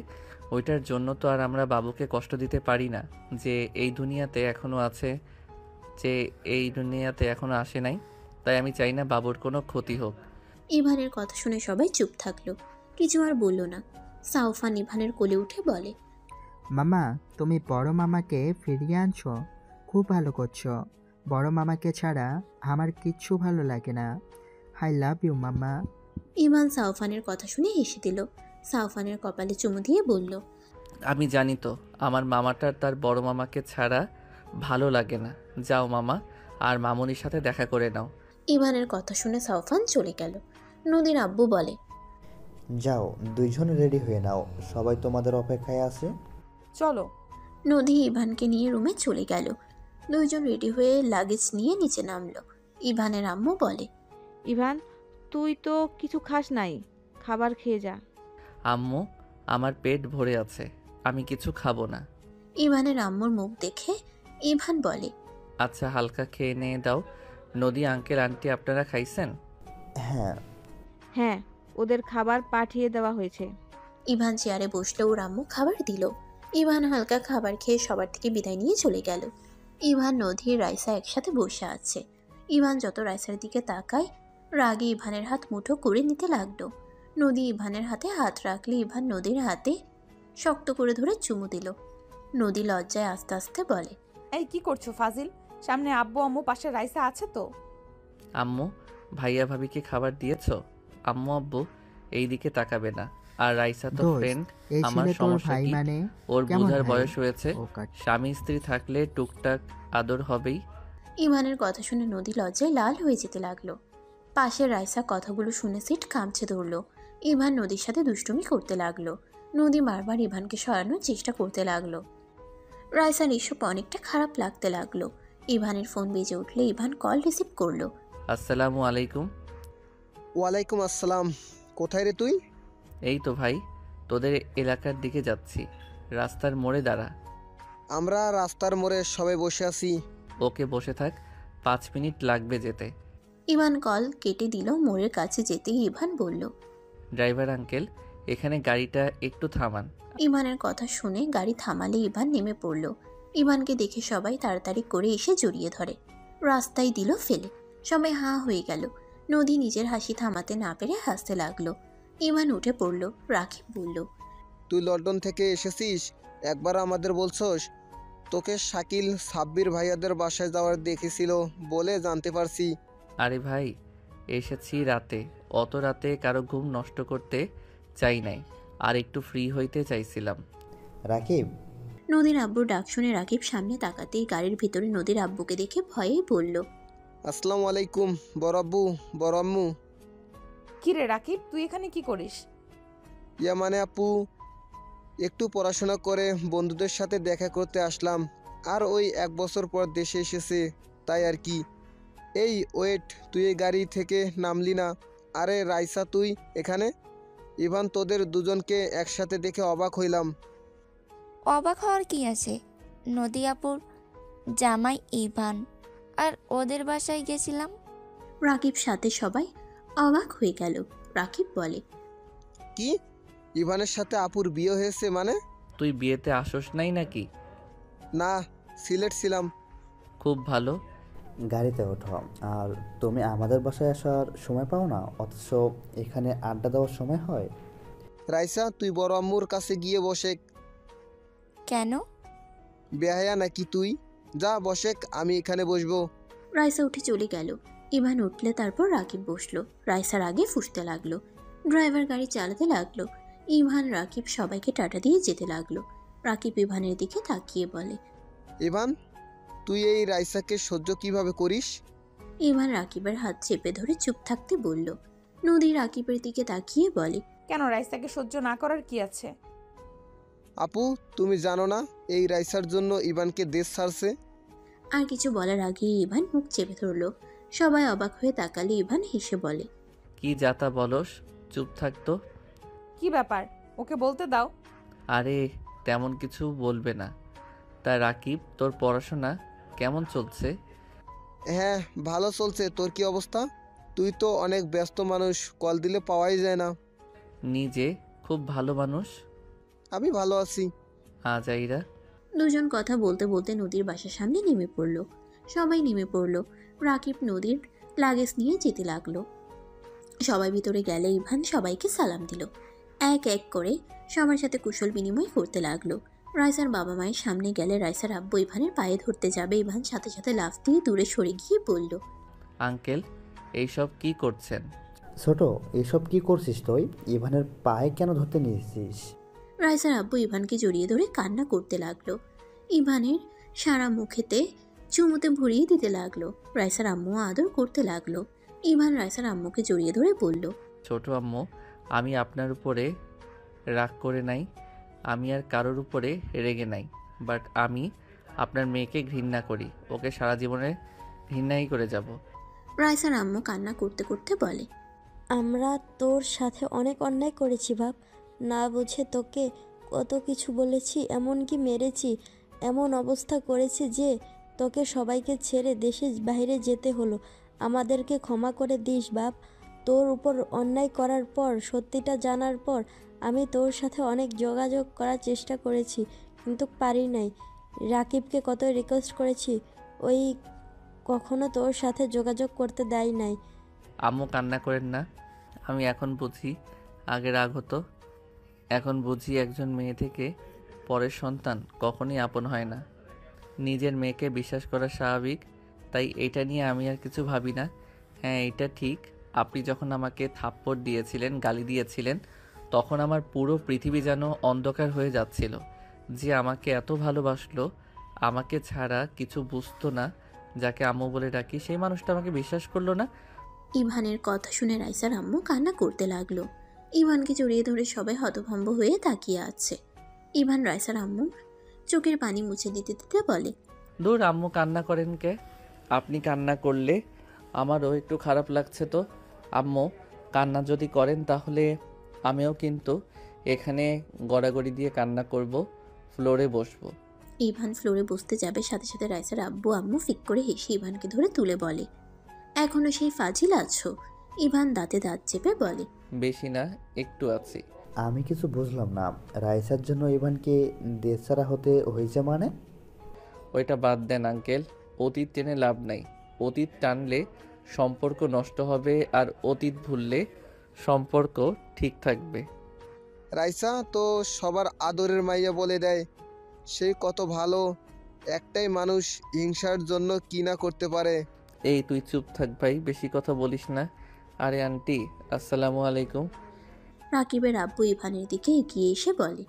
ওইটার জন্য তো আর আমরা বাবুকে কষ্ট দিতে পারি না। যে এই দুনিয়াতে এখনও আছে, যে এই দুনিয়াতে এখনও আসে নাই, তাই আমি চাই না বাবুর কোনো ক্ষতি হোক।
ইভানের কথা শুনে সবাই চুপ থাকলো, কিছু আর বলল না। সাউফান ইভানের কোলে উঠে বলে,
মামা, তুমি বড় মামাকে ফিরিয়ে আনছো, খুব ভালো করছো। বড় মামাকে ছাড়া আমার কিচ্ছু ভালো লাগে না। আই লাভ ইউ মামা।
ইভান সাউফানের কথা শুনে হেসে দিল। সাউফানের কপালে চুমু দিয়ে বলল,
আমি জানি তো আমার মামাটার তার বড় মামাকে ছাড়া ভালো লাগে না। যাও মামা, আর মামুনির সাথে দেখা করে নাও।
ইভানের কথা শুনে সাউফান চলে গেল। নদীর আব্বু বলে,
যাও, দুইজন রেডি হয়ে নাও, সবাই তোমাদের অপেক্ষায় আছে।
চলো।
নদী ইভানকে নিয়ে রুমে চলে গেল। দুইজন রেডি হয়ে লাগেজ নিয়ে নিচে নামলো। ইভানের আম্মু বলে,
ইভান, তুই তো কিছু খাস নাই, খাবার খেয়ে যা।
আম্মু, আমার পেট ভরে আছে, আমি কিছু খাবো না।
ইভানের আম্মুর মুখ দেখে ইভান বলে,
আচ্ছা, হালকা খেয়ে নিয়ে দাও। নদী আঙ্কেল আন্টি আপনারা খাইছেন?
হ্যাঁ।
হ্যাঁ, ওদের খাবার পাঠিয়ে দেওয়া হয়েছে।
ইভান চেয়ারে বসলে ওর আম্মু খাবার দিল। ইভান হালকা খাবার খেয়ে সবার থেকে বিদায় নিয়ে চলে গেল। ইভান, নদী, রাইসা একসাথে বসে আছে। ইভান যত রাইসার দিকে তাকায় রাগে ইভানের হাত মুঠো করে নিতে লাগলো। নদী ইভানের হাতে হাত রাখলে ইভান নদীর হাতে শক্ত করে ধরে চুমু দিল। নদী লজ্জায় আস্তে আস্তে বলে,
এই কি করছো ফাজিল? সামনে আব্বু আম্মু, পাশে রাইসা আছে তো?
আম্মু, ভাইয়া ভাবিকে খাবার দিয়েছো? আম্মু আব্বু এই দিকে তাকাবে না। আর রাইসা তো
দোস্ত,
ফ্রেন্ড,
এই
আমার
ছেলে তোর
সমস্যা
ভাই
কি?
মানে
ওর
কেমন
বোঝার
ভাই?
বয়স হয়েছে।
ও কাট।
স্বামী স্ত্রী থাকলে টুকটাক আদর হবেই।
ইভানের কথা শুনে নদী লজ্জায় লাল হয়ে যেতে লাগলো। পাশের রাইসা কথাগুলো শুনে সিট কামছে ধরলো। ইভান নদীর সাথে দুষ্টুমি করতে লাগলো। নদী বারবার ইভানকে সরানোর চেষ্টা করতে লাগলো। রাইসার এসব অনেকটা খারাপ লাগতে লাগলো। ইভানের ফোন বেজে উঠলে ইভান কল রিসিভ করলো।
আসসালামু আলাইকুম।
ওয়ালাইকুম আসসালাম। কোথায় রে তুই?
এই তো ভাই, তোদের এলাকার দিকে যাচ্ছি। রাস্তার মোড়ে দাঁড়া।
আমরা রাস্তার মোড়ে সবাই বসে আছি।
ওকে, বসে থাক, 5 মিনিট লাগবে যেতে।
ইভান কল কেটে দিল। মোড়ের কাছে যেতেই ইভান বলল,
ড্রাইভার আঙ্কেল, এখানে গাড়িটা একটু থামান।
ইভানের কথা শুনে গাড়ি থামালে ইভান নেমে পড়ল। ইভানকে দেখে সবাই তাড়াতাড়ি করে এসে জড়িয়ে ধরে। রাস্তায় দিল ফেলে। সবাই হাঁ হয়ে গেল। নদী নিজের হাসি থামাতে না পেরে হাসতে লাগলো। ইভান উঠে পড়ল। রাকিব বলল,
তুই লন্ডন থেকে এসেছিস, একবার আমাদের বলছস? তোকে শাকিল সাব্বির ভাইয়াদের বাসায় যাওয়ার দেখেছিল বলে জানতে পারছি।
আরে ভাই, এসেছি রাতে। অত রাতে কারো ঘুম নষ্ট করতে চাই নাই, আর একটু ফ্রি হইতে চাইছিলাম।
রাকিব,
নদীর আব্বুর ডাক শুনে রাকিব সামনে তাকাতেই গাড়ির ভিতরে নদীর আব্বুকে দেখে ভয়ে বলল,
আসসালামু আলাইকুম বড় আব্বু, বড় আম্মু।
কি রে রাকিব, তুই এখানে কি করিস?
ইয়া মানে আপু, একটু পড়াশোনা করে বন্ধুদের সাথে দেখা করতে আসলাম। আর ওই 1 বছর পর দেশে এসেছে, তাই আর কি। এই ওয়েট, তুই এই গাড়ি থেকে নামলি না? আরে রাইসা, তুই এখানে? ইভান, তোদের দুজনকে একসাথে দেখে অবাক হইলাম।
অবাক হওয়ার কি আছে? নদী আপুর জামাই ইভান, আর ওদের বাসায় গেছিলাম।
রাকিব সাথে সবাই অবাক হয়ে গেল। রাকিব বলে,
কি? ইভানের সাথে আপুর বিয়ে হয়েছে মানে?
তুই বিয়েতে আসোস নাই নাকি?
না, সিলেট ছিলাম।
খুব ভালো।
গাড়িতে ওঠো। আর তুমি আমাদের বাসায় আসার সময় পাও না, অথচ এখানে আড্ডা দেওয়ার সময় হয়।
রাইসা, তুই বড় আম্মুর কাছে গিয়ে বসে।
কেন?
বেহায়া নাকি তুই? যা বসে, আমি এখানে বসবো।
রাইসা উঠে চলে গেল। ইভান উঠলে তারপর রাকিব বসলো। রাইসার আগে ফুঁসতে লাগলো। ড্রাইভার গাড়ি চালাতে লাগলো। ইভান রাকিব সবাইকে টাটা দিয়ে যেতে লাগলো। রাকিব ইভানের দিকে তাকিয়ে বলে,
ইভান, তুই এই রাইসাকে সহ্য কিভাবে করিস?
ইভান রাকিবের হাত চেপে ধরে চুপ থাকতে বলল। নদী রাকিবের দিকে তাকিয়ে বলে,
কেন, রাইসাকে সহ্য না করার কি আছে?
আপু, তুমি জানো না এই রাইসার জন্য ইভানকে দেশ ছাড়ছে?
আর কিছু বলার আগে ইভান মুখ চেপে ধরল। সবাই অবাক হয়ে তাকালে ইভান হেসে বলে,
কি যাতা বলস, চুপ থাকতো।
কি ব্যাপার, ওকে বলতে দাও।
আরে তেমন কিছু বলবে না। তা রাকিব, তোর পড়াশোনা কেমন চলছে?
হ্যাঁ, ভালো চলছে। তোর কি অবস্থা? তুই তো অনেক ব্যস্ত মানুষ, কল দিলে পাওয়াই যায় না।
নিজে খুব ভালো মানুষ।
আমি ভালো আছি।
আজাইরা।
দুজন কথা বলতে বলতে নদীর বাসার সামনে নেমে পড়ল। সবাই নেমে পড়ল। রাকিব নদীর লাগেজ নিয়ে যেতে লাগলো। সবাই ভিতরে গেলে ইভান সবাইকে সালাম দিল। এক এক করে সবার সাথে কুশল বিনিময় করতে লাগলো। রাইসার বাবা মায়ের সামনে গেলে রাইসার আব্বু ইভানের পায়ে ধরতে যাবে, ইভান সাথে সাথে লাফ দিয়ে দূরে সরে গিয়ে বলল,
আঙ্কেল, এইসব কি করছেন?
ছোট, এসব কি করছিস তুই? ইভানের পায়ে কেন ধরতে নিয়েছিস?
রাইসার আব্বু ইভানকে জড়িয়ে ধরে কান্না করতে লাগলো। ইভানের সারা মুখেতে চুমুতে ভরিয়ে দিতে লাগলো। রাইসার আম্মু আদর করতে লাগলো। ইভান রাইসার আম্মুকে জড়িয়ে ধরে বলল,
ছোট আম্মু, আমি আপনার উপরে রাগ করে নাই, আমি আর কারোর উপরে রেগে নাই, বাট আমি আপনার মেয়েকে ঘৃণা করি। ওকে সারা জীবনে ঘৃণাই করে যাব।
রাইসার আম্মু কান্না করতে করতে বলে,
আমরা তোর সাথে অনেক অন্যায় করেছি বাপ, না বুঝে তোকে কত কিছু বলেছি, এমনকি মেরেছি, এমন অবস্থা করেছি যে তোকে সবাইকে ছেড়ে দেশের বাইরে যেতে হলো। আমাদেরকে ক্ষমা করে দিস বাপ। তোর উপর অন্যায় করার পর, সত্যিটা জানার পর আমি তোর সাথে অনেক যোগাযোগ করার চেষ্টা করেছি, কিন্তু পারি নাই। রাকিবকে কত রিকোয়েস্ট করেছি, ওই কখনো তোর সাথে যোগাযোগ করতে দেয় নাই।
আম্মু কান্না করেন না। আমি এখন বুঝি আগে রাগ হতো, এখন বুঝি একজন মেয়ে থেকে পরের সন্তান কখনই আপন হয় না। নিজের মেয়েকে বিশ্বাস করা স্বাভাবিক, তাই এটা নিয়ে আমি আর কিছু ভাবি না। হ্যাঁ, এটা ঠিক, আপনি যখন আমাকে থাপ্পড় দিয়েছিলেন, গালি দিয়েছিলেন, তখন আমার পুরো পৃথিবী যেন অন্ধকার হয়ে যাচ্ছিল। যে আমাকে এত ভালোবাসলো, আমাকে ছাড়া কিছু বুঝতো না, যাকে আম্মু বলে ডাকি, সেই মানুষটা আমাকে বিশ্বাস করলো না।
ইভানের কথা শুনে রাইসার আম্মু কান্না করতে লাগলো। ইভানকে জড়িয়ে ধরে সবাই হতভম্ব হয়ে তাকিয়ে আছে। ইভান রাইসার আম্মু চোখের পানি মুছে দিতে দিতে বলে,
দূর, আম্মু কান্না করেন কে? আপনি কান্না করলে আমারও একটু খারাপ লাগছে তো। আম্মু কান্না যদি করেন তাহলে আমিও কিন্তু এখানে গড়াগড়ি দিয়ে কান্না করব, ফ্লোরে বসবো।
ইভান ফ্লোরে বসতে যাবে, সাথে সাথে রাইসার আব্বু আম্মু ফিক করে হেসে ইভানকে ধরে তুলে বলে, এখনো সেই ফাজিল আছো? ইভান দাঁতে দাঁত চেপে বলে,
বেশি না, একটু আছি।
আমি কিছু বুঝলাম না, রাইসার জন্য ইভানকে দেশছাড়া হতে হয়েছে মানে?
ওইটা বাদ দেন আঙ্কেল, অতীত টেনে লাভ নাই। অতীত টানলে সম্পর্ক নষ্ট হবে, আর অতীত ভুললে সম্পর্ক ঠিক থাকবে।
রাইসা তো সবার আদরের মাইয়া বলে দেয়, সে কত ভালো, একটাই মানুষ হিংসার জন্য কি না করতে পারে।
এই তুই চুপ থাক ভাই, বেশি কথা বলিস না। আরে আন্টি, আসসালামু আলাইকুম।
রাকিবের আব্বু ইভানের দিকে এগিয়ে এসে বলে,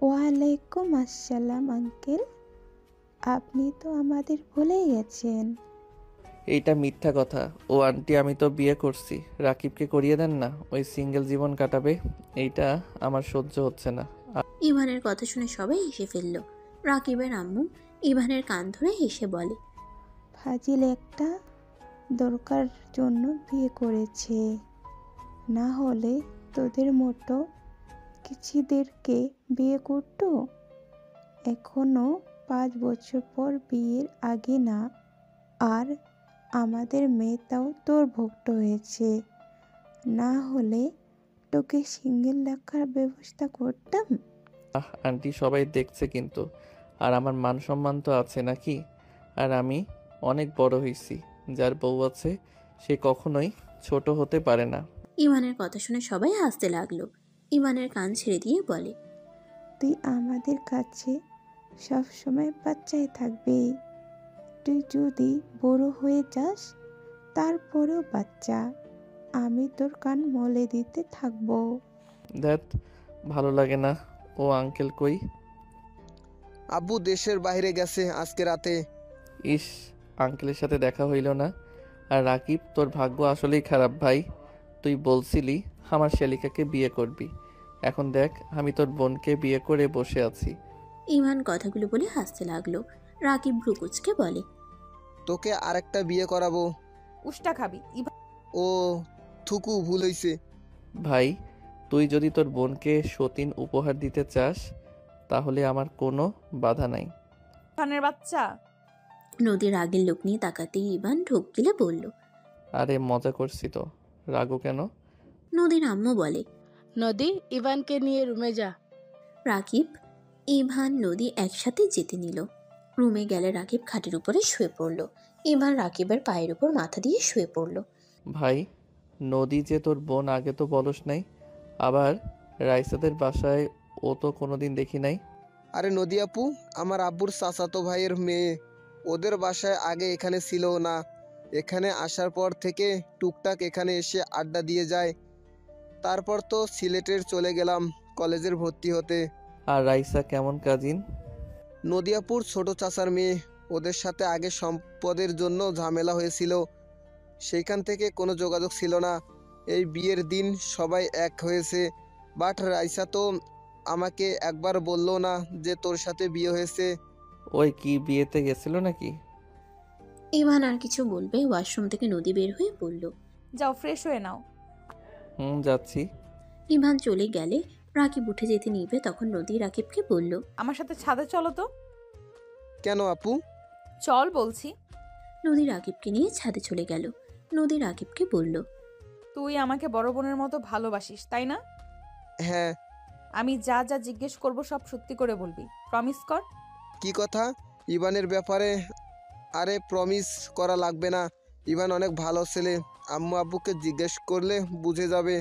ওয়ালাইকুম আসসালাম আঙ্কেল, আপনি তো আমাদের ভুলেই গেছেন।
এইটা মিথ্যা কথা। ও আন্টি, আমি তো বিয়ে করছি, রাকিবকে করিয়ে দেন না, ওই সিঙ্গেল জীবন কাটাবে। এইটা আমার সহ্য হচ্ছে না।
ইভানের কথা শুনে সবাই হেসে ফেলল। রাকিবের আম্মু ইভানের কান ধরে হেসে বলে,
ফাজিল একটা, দরকার জন্য বিয়ে করেছে, না হলে তোদের মতো কিছুদেরকে বিয়ে করতো। এখনো 5 বছর পর বিয়ের আগে না, আর আমাদের মেয়েটাও তোর ভক্ত হয়েছে, না হলে তোকে সিঙ্গেল রাখার ব্যবস্থা করতাম।
আন্টি, সবাই দেখছে কিন্তু, আর আমার মান সম্মান তো আছে নাকি? আর আমি অনেক বড় হয়েছি, যার বউ আছে সে কখনোই ছোট হতে পারে না।
ইভানের কথা শুনে সবাই হাসতে লাগলো। ইভানের কান ছেড়ে দিয়ে বলে,
তুই আমাদের কাছে সবসময় বাচ্চাই থাকবি। তুই যদি বড় হয়ে যাস তারপরেও বাচ্চা, আমি তোর কান মলে দিতে থাকবো।
দ্যাট ভালো লাগে না। ও আঙ্কেল কই?
আব্বু দেশের বাইরে গেছে আজকে রাতে।
ইস, আঙ্কেলের সাথে দেখা হইল না। আর রাকিব, তোর ভাগ্য আসলেই খারাপ ভাই। তুই বলছিলি আমার শালিকাকে বিয়ে করবি, এখন দেখ আমি তোর বোনকে বিয়ে করে বসে আছি।
ইভান কথাগুলো বলে হাসতে লাগলো। রাকিব ভ্রুকুচকে বলে,
তোকে আরেকটা বিয়ে করাবো।
উষ্টা খাবি
ও থুকু, ভুল হইছে।
ভাই, তুই যদি তোর বোনকে সতীন উপহার দিতে চাস তাহলে আমার কোনো বাধা নাই।
ইভানের বাচ্চা।
নদীর আগের লোক নিয়ে তাকাতেই ইভান ঢোক গিলে বলল,
আরে মজা করছি তো, রাগো কেন?
নদীর আম্মু বলে,
নদী, ইভানকে নিয়ে রুমে যা।
রাকিব, ইভান, নদী একসাথে যেতে নিল। রুমে গেলে রাকিব খাটের উপরে শুয়ে পড়ল। ইভান রাকিবের পায়ের উপর মাথা দিয়ে শুয়ে পড়ল।
ভাই, নদী যে তোর বোন, আগে তো বলস নাই। আবার রাইসাদের বাসায় ও তো কোনোদিন দেখি নাই।
আরে নদী আপু আমার আব্বুর চাচাতো ভাইয়ের মেয়ে, ওদের বাসায় আগে এখানে ছিল না, এখানে আসার পর থেকে টুকটাক এখানে এসে আড্ডা দিয়ে যায়। তারপর তো সিলেটের চলে গেলাম কলেজের ভর্তি হতে।
আর রাইসা কেমন কাজিন?
নদিয়াপুর ছোট চাচার মেয়ে, ওদের সাথে আগে সম্পদের জন্য ঝামেলা হয়েছিল, সেইখান থেকে কোনো যোগাযোগ ছিল না। এই বিয়ের দিন সবাই এক হয়েছে, বাট রাইসা তো আমাকে একবার বললো না যে তোর সাথে বিয়ে হয়েছে।
ওই কি বিয়েতে গেছিল নাকি?
ইভান আর কিছু বলবে, ওয়াশরুম থেকে নদী বের হয়ে বলল,
যাও ফ্রেশ হয়ে নাও।
যাচ্ছি।
ইভান চলে গেলে রাকিব উঠে যেতে নিবে, তখন নদী রাকিবকে বলল,
আমার সাথে ছাদে চলো তো।
কেন আপু?
চল বলছি।
নদী রাকিবকে নিয়ে ছাদে চলে গেল। নদী রাকিবকে বলল,
তুই আমাকে বড় বোনের মতো ভালোবাসিস তাই না?
হ্যাঁ।
আমি যা যা জিজ্ঞেস করব সব সত্যি করে বলবি, প্রমিস কর।
কি কথা? ইভানের ব্যাপারে? আরে প্রমিস করা লাগবে না, ইভান অনেক ভালো ছেলে, আম্মু আব্বুকে জিজ্ঞেস করলে বুঝে যাবে।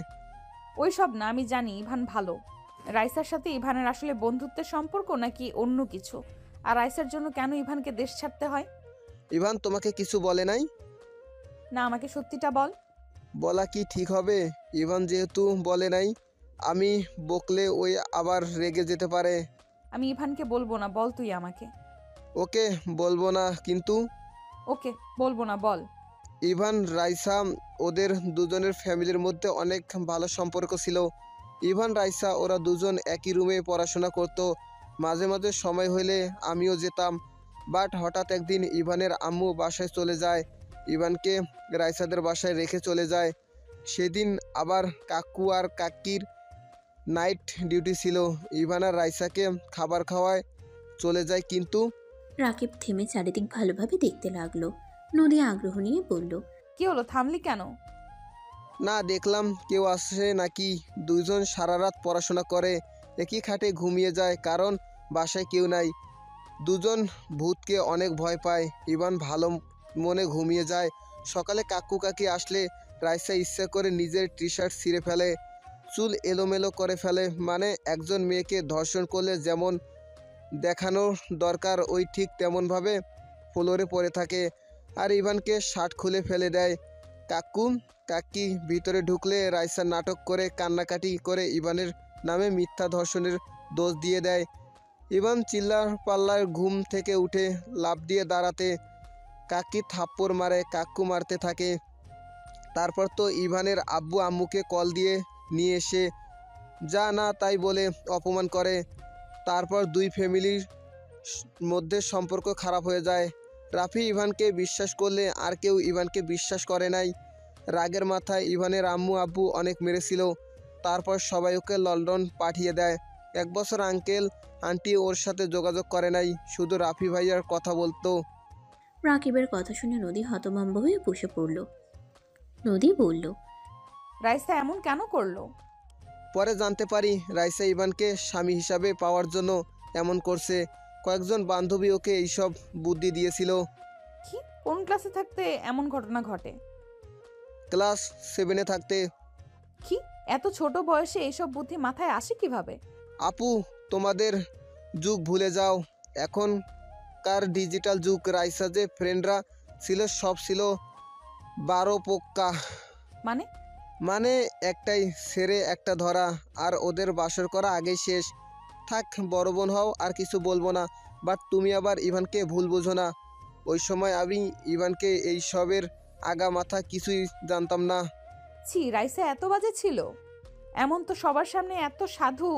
ওই সব না, আমি জানি ইভান ভালো। রাইসার সাথে ইভানের আসলে বন্ধুত্বের সম্পর্ক নাকি অন্য কিছু? আর রাইসার জন্য কেন ইভানকে দেশ ছাড়তে হয়?
ইভান তোমাকে কিছু বলে নাই?
না, আমাকে সত্যিটা বল।
বলা কি ঠিক হবে? ইভান যেহেতু বলে নাই, আমি বকলে ওই আবার রেগে যেতে পারে।
আমি ইভানকে বলবো না, বল তুই আমাকে।
ওকে বলবো না কিন্তু।
ওকে বলবো না, বল।
ইভান রাইসা ওদের দুজনের ফ্যামিলির মধ্যে অনেক ভালো সম্পর্ক ছিল। ইভান রাইসা ওরা দুজন একই রুমে পড়াশোনা করত। মাঝে মাঝে সময় হলে আমিও যেতাম। বাট হঠাৎ একদিন ইভানের আম্মু বাসায় চলে যায়, ইভানকে রাইসাদের বাসায় রেখে চলে যায়। সেদিন আবার কাকু আর কাকির নাইট ডিউটি ছিল। ইভান আর রাইসাকে খাবার খাওয়ায় চলে যায় কিন্তু।
রাকিব থেমে চারিদিক ভালোভাবে দেখতে লাগলো। নদী আগ্রহ নিয়ে বলল,
কি হলো, থামলি কেন?
না, দেখলাম কেউ আসে নাকি। দুজন সারা রাত পড়াশোনা করে, একই খাটে ঘুমিয়ে যায়, কারণ বাসায় কেউ নাই। দুজন ভূতকে অনেক ভয় পায়। ইভান ভালো মনে ঘুমিয়ে যায়। সকালে কাকু কাকি আসলে রাইসা ইচ্ছা করে নিজের টি শার্ট ছিঁড়ে ফেলে, চুল এলোমেলো করে ফেলে। মানে একজন মেয়েকে ধর্ষণ করলে যেমন দেখানো দরকার ওই ঠিক তেমনভাবে ফ্লোরে পড়ে থাকে। আর ইভানকে শার্ট খুলে ফেলে দেয়। কাকু কাকি ভিতরে ঢুকলে রাইসা নাটক করে কান্নাকাটি করে ইভানের নামে মিথ্যা ধর্ষণের দোষ দিয়ে দেয়। ইভান চিল্লার পাল্লার ঘুম থেকে উঠে লাফ দিয়ে দাঁড়াতে, কাকি থাপ্পড় মারে, কাকু মারতে থাকে। তারপর তো ইভানের আব্বু আম্মুকে কল দিয়ে নিয়ে এসে যা না তাই বলে অপমান করে। তারপর দুই ফ্যামিলির মধ্যে সম্পর্ক খারাপ হয়ে যায়। রাফি ইভানকে বিশ্বাস করলে আর কেউ ইভানকে বিশ্বাস করে নাই। রাগের মাথায় ইভানের আম্মু আব্বু অনেক মেরেছিল। তারপর সবাই ওকে লন্ডন পাঠিয়ে দেয়। 1 বছর আঙ্কেল আন্টি ওর সাথে যোগাযোগ করে নাই, শুধু রাফি ভাইয়ার কথা বলতো।
রাকিবের কথা শুনে নদী হতভম্ব হয়ে বসে পড়ল। নদী বলল,
রাইসা এমন কেন করলো?
পরে জানতে পারি রাইসা ইভানকে স্বামী হিসাবে পাওয়ার জন্য এমন করছে। কয়েকজন বান্ধবী ওকে এইসব বুদ্ধি দিয়েছিল।
কি, কোন ক্লাসে থাকতে এমন ঘটনা ঘটে?
ক্লাস 7-এ থাকতে।
কি, এত ছোট বয়সে এইসব বুদ্ধি মাথায় আসে কিভাবে?
আপু, তোমাদের যুগ ভুলে যাও, এখনকার ডিজিটাল যুগ। রাইসা যে ফ্রেন্ডরা ছিল সব ছিল 12 পোক্কা। মানে একটাই ছেড়ে একটা ধরা, আর ওদের বাসর করা আগেই শেষ। থাক, বড় বোন হও, আর কিছু বলবো না। বাট তুমি আবার ইভানকে ভুল বোঝো না। ওই সময় আমি ইভানকে এই সবের আগা মাথা কিছুই জানতাম না।
ছি, রাইসা এত বাজে ছিল? এমন তো সবার সামনে এত সাধু।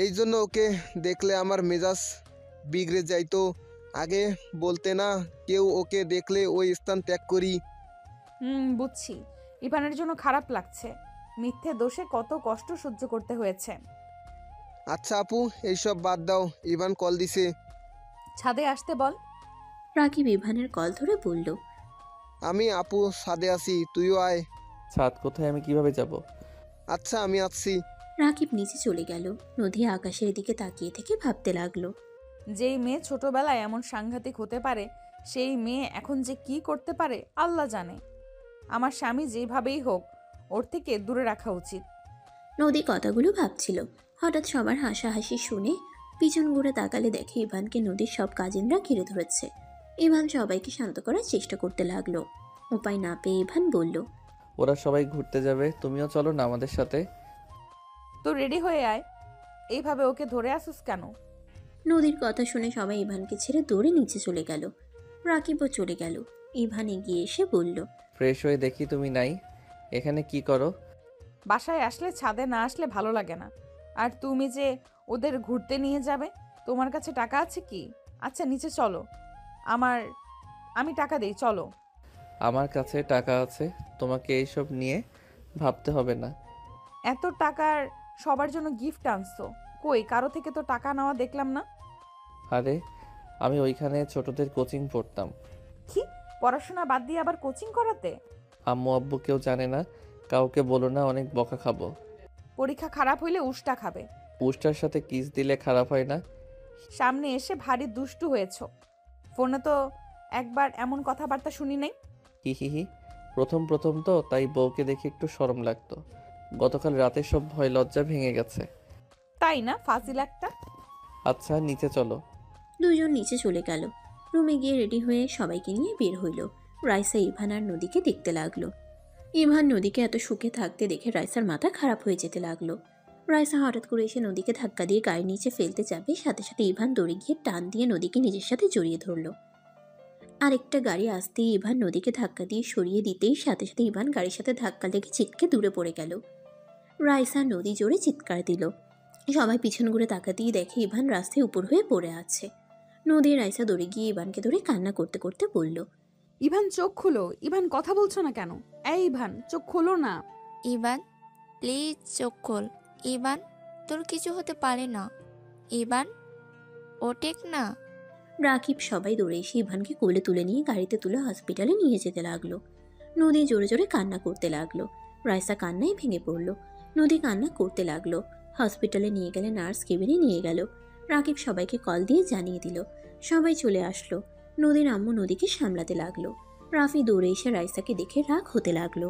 এই জন্য ওকে দেখলে আমার মেজাজ বিগড়ে যাইতো। আগে বলতে না, কেউ ওকে দেখলে ওই স্থান ত্যাগ করি।
বুঝছি। ইভানের জন্য খারাপ লাগছে। মিথ্যে দোষে কত কষ্ট সহ্য করতে হয়েছে।
আচ্ছা আপু, এইসব বাদ দাও, ইভান কল দিছে।
ছাদে আসতে বল।
রাকিব ইভানের কল ধরে বলল,
আমি আপু ছাদে আছি, তুইও আয়।
ছাদ কোথায়, আমি কিভাবে যাব?
আচ্ছা, আমি আসছি।
রাকিব নিচে চলে গেল। নদী আকাশের দিকে তাকিয়ে থেকে ভাবতে লাগলো,
যেই মেয়ে ছোটবেলায় এমন সাংঘাতিক হতে পারে, সেই মেয়ে এখন যে কি করতে পারে আল্লাহ জানে। আমার স্বামী যেভাবেই হোক ওর থেকে দূরে রাখা উচিত।
নদী কথাগুলো ভাবছিল। হঠাৎ সবার হাসাহাসি শুনে পিছন ঘুরে তাকালে দেখে ইভানকে নদীর সব কাজিনরা ঘিরে ধরেছে। ইভান সবাইকে শান্ত করার চেষ্টা করতে লাগলো। উপায় না পেয়ে ইভান বলল,
ওরা সবাই ঘুরতে যাবে, তুমিও চলো না আমাদের সাথে।
তো রেডি হয়ে আয়। এইভাবে ওকে ধরে আসিস কেন?
নদীর কথা শুনে সবাই ইভানকে ছেড়ে দৌড়ে নিচে চলে গেল। রাকিবও চলে গেল। ইভান এগিয়ে এসে বলল,
ফ্রেশ হয়ে দেখি তুমি নাই, এখানে কি করো?
বাসায় আসলে ছাদে না আসলে ভালো লাগে না। আর তুমি যে ওদের ঘুরতে নিয়ে যাবে, তোমার কাছে টাকা আছে কি? আচ্ছা নিচে চলো, আমি টাকা দেই, চলো।
আমার কাছে টাকা আছে, তোমাকে এইসব নিয়ে ভাবতে হবে না।
এত টাকার সবার জন্য গিফট আনছো, কই কারো থেকে তো টাকা নেওয়া দেখলাম না।
আরে আমি ওইখানে ছোটদের কোচিং পড়তাম।
কি, পড়াশোনা বাদ দিয়ে আবার কোচিং করাতে?
আম্মু আব্বু কেউ জানে না, কাউকে বলো না, অনেক বকা খাবো।
পরীক্ষা খারাপ হইলে উষ্টা খাবে।
উষ্টার সাথে কিস দিলে খারাপ হয় না?
সামনে এসে ভারী দুষ্টু হয়েছো। ফোনে তো একবার এমন কথাবার্তা শুনি নাই।
হি হি হি, প্রথম প্রথম তো, তাই বউকে দেখে একটু শরম লাগতো। গতকাল রাতে সব ভয় লজ্জা ভেঙে গেছে।
তাই না ফাজিল একটা?
আচ্ছা নিচে চলো।
দুজন নিচে চলে গেল। রুমে গিয়ে রেডি হয়ে সবাইকে নিয়ে বের হইল। রাইসা ইভান আর নদীকে দেখতে লাগলো। ইভান নদীকে এত সুখে থাকতে দেখে রাইসার মাথা খারাপ হয়ে যেতে লাগলো। রাইসা হঠাৎ করে এসে নদীকে ধাক্কা দিয়ে গাড়ির নিচে ফেলতে যাবে, সাথে সাথে ইভান দৌড়ে গিয়ে টান দিয়ে নদীকে নিজের সাথে জড়িয়ে ধরলো। আরেকটা গাড়ি আসতেই ইভান নদীকে ধাক্কা দিয়ে সরিয়ে দিতেই সাথে সাথে ইভান গাড়ির সাথে ধাক্কা লেগে ছিটকে দূরে পড়ে গেল। রাইসা নদী জোরে চিৎকার দিল। সবাই পিছন ঘুরে তাকাতেই দেখে ইভান রাস্তায় উপর হয়ে পড়ে আছে। নদী রাইসা দৌড়ে গিয়ে ইভানকে ধরে কান্না করতে করতে বলল,
ইভান চোখ খুলো। ইভান কথা বলছো না কেন? এই ইভান চোখ খোলো না।
ইভান প্লিজ চোখ খোল। ইভান তোর কিছু হতে পারে না। ইভান ওঠেক না।
রাকিব সবাই দৌড়ে এসে ইভানকে কোলে তুলে নিয়ে গাড়িতে তুলে হসপিটালে নিয়ে যেতে লাগলো। নদী জোরে জোরে কান্না করতে লাগলো। রাইসা কান্নায় ভেঙে পড়লো। নদী কান্না করতে লাগলো। হসপিটালে নিয়ে গেলে নার্স কেবিনে নিয়ে গেল। রাকিব সবাইকে কল দিয়ে জানিয়ে দিল। সবাই চলে আসলো। নদীর আম্মু নদীকে সামলাতে লাগলো। রাফি দৌড়ে এসে রাইসাকে দেখে রাগ হতে লাগলো।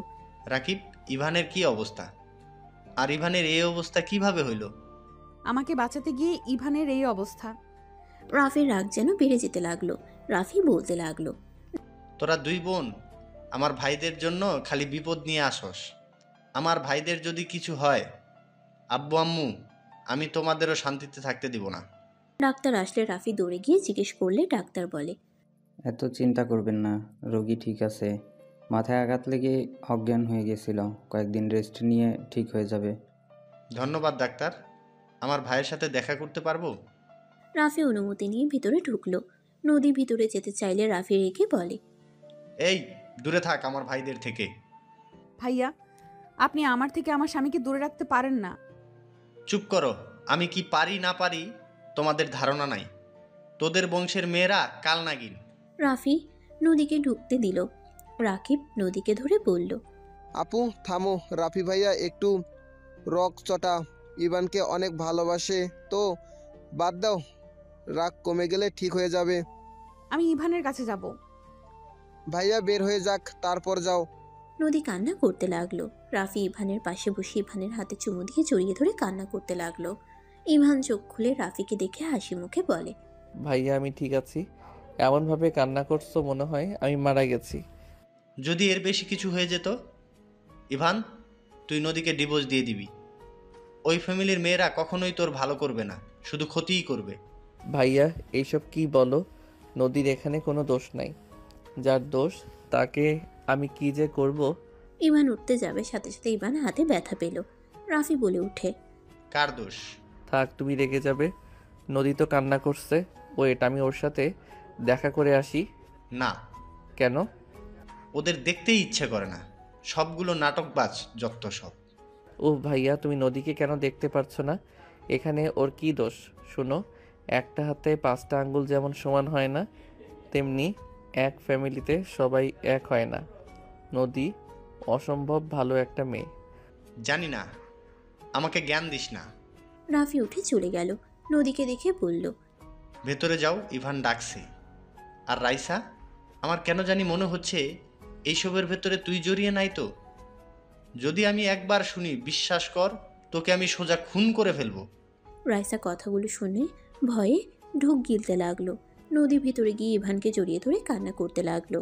রাকিব, ইভানের কি অবস্থা? আর ইভানের এই অবস্থা কিভাবে হইল?
আমাকে বাঁচাতে গিয়ে ইভানের এই অবস্থা।
রাফির রাগ যেন বেড়ে যেতে লাগলো। রাফি বলতে লাগলো,
তোরা দুই বোন আমার ভাইদের জন্য খালি বিপদ নিয়ে আসস। আমার ভাইদের যদি কিছু হয়, আব্বু আম্মু, আমি তোমাদেরও শান্তিতে থাকতে দিব না।
ডাক্তার আসলে রাফি দৌড়ে গিয়ে জিজ্ঞেস করলে ডাক্তার বলে,
এত চিন্তা করবেন না, রোগী ঠিক আছে। মাথায় আঘাত লেগে অজ্ঞান হয়ে গেছিল, কয়েকদিন রেস্ট নিয়ে ঠিক হয়ে যাবে।
ধন্যবাদ ডাক্তার। আমার ভাইয়ের সাথে দেখা করতে পারবো?
রাফি অনুমতি নিয়ে ভিতরে ঢুকলো। নদী ভিতরে যেতে চাইলে রাফি রেখে বলে,
এই দূরে থাক আমার ভাইদের থেকে।
ভাইয়া, আপনি আমার থেকে আমার স্বামীকে দূরে রাখতে পারেন না।
চুপ করো। আমি কি পারি না পারি তোমাদের ধারণা নাই। তোদের বংশের মেয়েরা কাল নাগিন।
রাফি নদীকে ঢুকতে দিল। রাকিব নদীকে ধরে বলল,
আপু থামো, রাফি ভাইয়া একটু রক চটা, ইভানকে অনেক ভালোবাসে তো বাদ দাও, রাগ কমে গেলে ঠিক হয়ে যাবে।
আমি ইভানের কাছে যাব।
ভাইয়া বের হয়ে যাক, তারপর যাও।
নদী কান্না করতে লাগলো। রাফি ইভানের পাশে বসে ইভানের হাতে চুমু দিয়ে জড়িয়ে ধরে কান্না করতে লাগলো। ইভান চোখ খুলে রাফিকে দেখে হাসি মুখে বলে,
ভাইয়া আমি ঠিক আছি। এমনভাবে কান্না করছো মনে হয় আমি মারা গেছি।
যদি এর বেশি কিছু হয়ে যেত, ইভান তুই নদীকে ডিভোর্স দিয়ে দিবি। ওই ফ্যামিলির মেয়েরা কখনোই তোর ভালো করবে না, শুধু ক্ষতিই করবে।
ভাইয়া এইসব কি বলো? নদীর এখানে কোনো দোষ নাই। যার দোষ তাকে আমি কি যে করব।
ইভান উঠতে যাবে, সাথে সাথে ইভান হাতে ব্যথা পেল। রাফি বলে উঠে,
কার দোষ?
থাক, তুমি রেগে যাবে। নদী তো কান্না করছে, ওয়েট আমি ওর সাথে দেখা করে আসি।
না।
কেন?
ওদের দেখতেই ইচ্ছে করে না, সবগুলো নাটকবাজ যত সব।
ও ভাইয়া, তুমি নদীকে কেন দেখতে পারছো না? এখানে ওর কি দোষ? শোনো, একটা হাতে 5টা আঙ্গুল যেমন সমান হয় না, তেমনি এক ফ্যামিলিতে সবাই এক হয় না। নদী অসম্ভব ভালো একটা মেয়ে।
জানি না, আমাকে জ্ঞান দিস না।
রাফি উঠে চলে গেল। নদীকে দেখে বলল,
ভেতরে যাও, ইভান ডাকছে। আর রাইসা, আমার কেন জানি মনে হচ্ছে এইসবের ভেতরে তুই জড়িয়ে নাই তো। যদি আমি একবার শুনি, বিশ্বাস কর, তোকে আমি সোজা খুন করে ফেলবো।
রাইসা কথাগুলো শুনে ভয়ে ঢোক গিলতে লাগলো। নদী ভিতরে গিয়ে ইভানকে জড়িয়ে ধরে কান্না করতে লাগলো।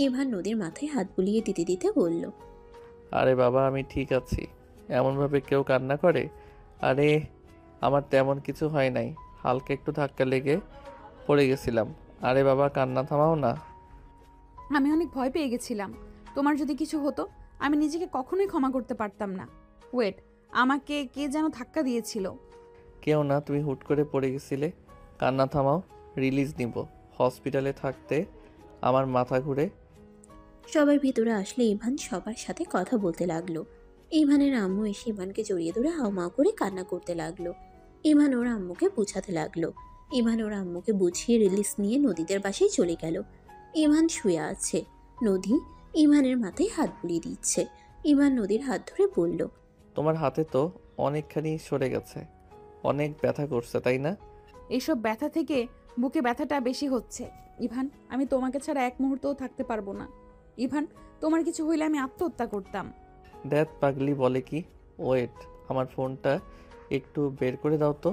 ইভান নদীর মাথায় হাত বুলিয়ে দিতে দিতে বলল,
আরে বাবা আমি ঠিক আছি। এমনভাবে কেউ কান্না করে? আরে আমার তেমন কিছু হয় নাই, হালকা একটু ধাক্কা লেগে পড়ে গেছিলাম। আরে বাবা কান্না থামাও না।
আমি অনেক ভয় পেয়ে গেছিলাম। তোমার যদি কিছু হতো আমি নিজেকে কখনোই ক্ষমা করতে পারতাম না। ওয়েট, আমাকে কে যেন ধাক্কা দিয়েছিল।
কেউ না, তুমি হুট করে পড়ে গেছিলে। কান্না থামাও, রিলিজ নিব। হসপিটালে থাকতে আমার মাথা ঘুরে।
সবাই ভিতরে আসলে ইভান সবার সাথে কথা বলতে লাগলো। ইভানের আম্মু এসে ইভানকে জড়িয়ে ধরে হাউমাউ করে কান্না করতে লাগলো। ইভান ওর আম্মুকে বুঝাতে লাগলো। ইভান ওর আম্মুকে বুঝিয়ে রিলিজ নিয়ে নদীদের বাসায় চলে গেল। ইভান শুয়ে আছে। নদী ইভানের মাথায় হাত বুলিয়ে দিচ্ছে। ইভান নদীর হাত ধরে বলল,
তোমার হাতে তো অনেকখানি সরে গেছে, অনেক ব্যথা করছে তাই না?
এইসব ব্যথা থেকে বুকে ব্যথাটা বেশি হচ্ছে। ইভান, আমি তোমাকে ছাড়া এক মুহূর্তও থাকতে পারবো না। ইভান, তোমার কিছু হইলে আমি আত্মহত্যা করতাম।
দ্যাট পাগলি বলে কি? ওয়েট, আমার ফোনটা একটু বের করে দাও তো।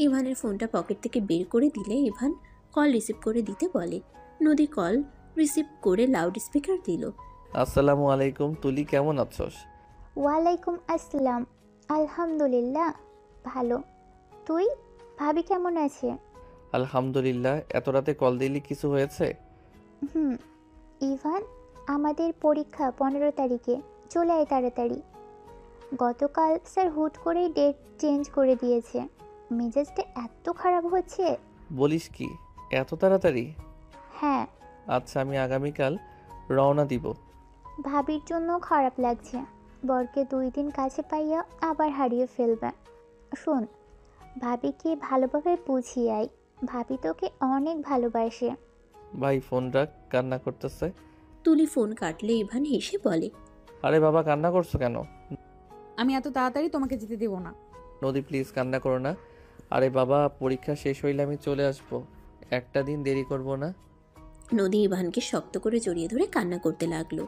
ইভানের ফোনটা পকেট থেকে বের করে দিলে ইভান কল রিসিভ করে দিতে বলে। নদী কল রিসিভ করে লাউড স্পিকার দিল।
আসসালামু আলাইকুম তুলি, কেমন আছোস?
ওয়ালাইকুম আসসালাম। আলহামদুলিল্লাহ ভালো। তুই? ভাবি কেমন আছে?
আলহামদুলিল্লাহ। এত রাতে কল দিলি, কিছু হয়েছে?
ইভান, আমাদের পরীক্ষা 15 তারিখে, চলে আয় তাড়াতাড়ি। গতকাল স্যার হুট করেই ডেট চেঞ্জ করে দিয়েছে। মেজাজটা এত খারাপ হচ্ছে।
বলিস কি, এত তাড়াতাড়ি?
হ্যাঁ।
আচ্ছা, আমি আগামীকাল রওনা দিব।
ভাবির জন্য খারাপ লাগছে। বরকে 2 দিন কাছে পাইয়া আবার হারিয়ে ফেলবে। শোন, ভাবিকে ভালোভাবে বুঝিয়ে আয়। ভাবি তোকে অনেক ভালোবাসে।
ভাই ফোন রাখ, কান্না করতেছে।
তুলি ফোন কাটলে ইভান হেসে বলে,
আরে বাবা, কান্না করছো কেন?
আমি এত তাড়াতাড়ি তোমাকে যেতে দেব না।
নদী প্লিজ কান্না করো না। আরে বাবা, পরীক্ষা শেষ হইলে আমি চলে আসবো, একটা দিন দেরি করব না।
নদী ইভানকে শক্ত করে জড়িয়ে ধরে কান্না করতে লাগলো।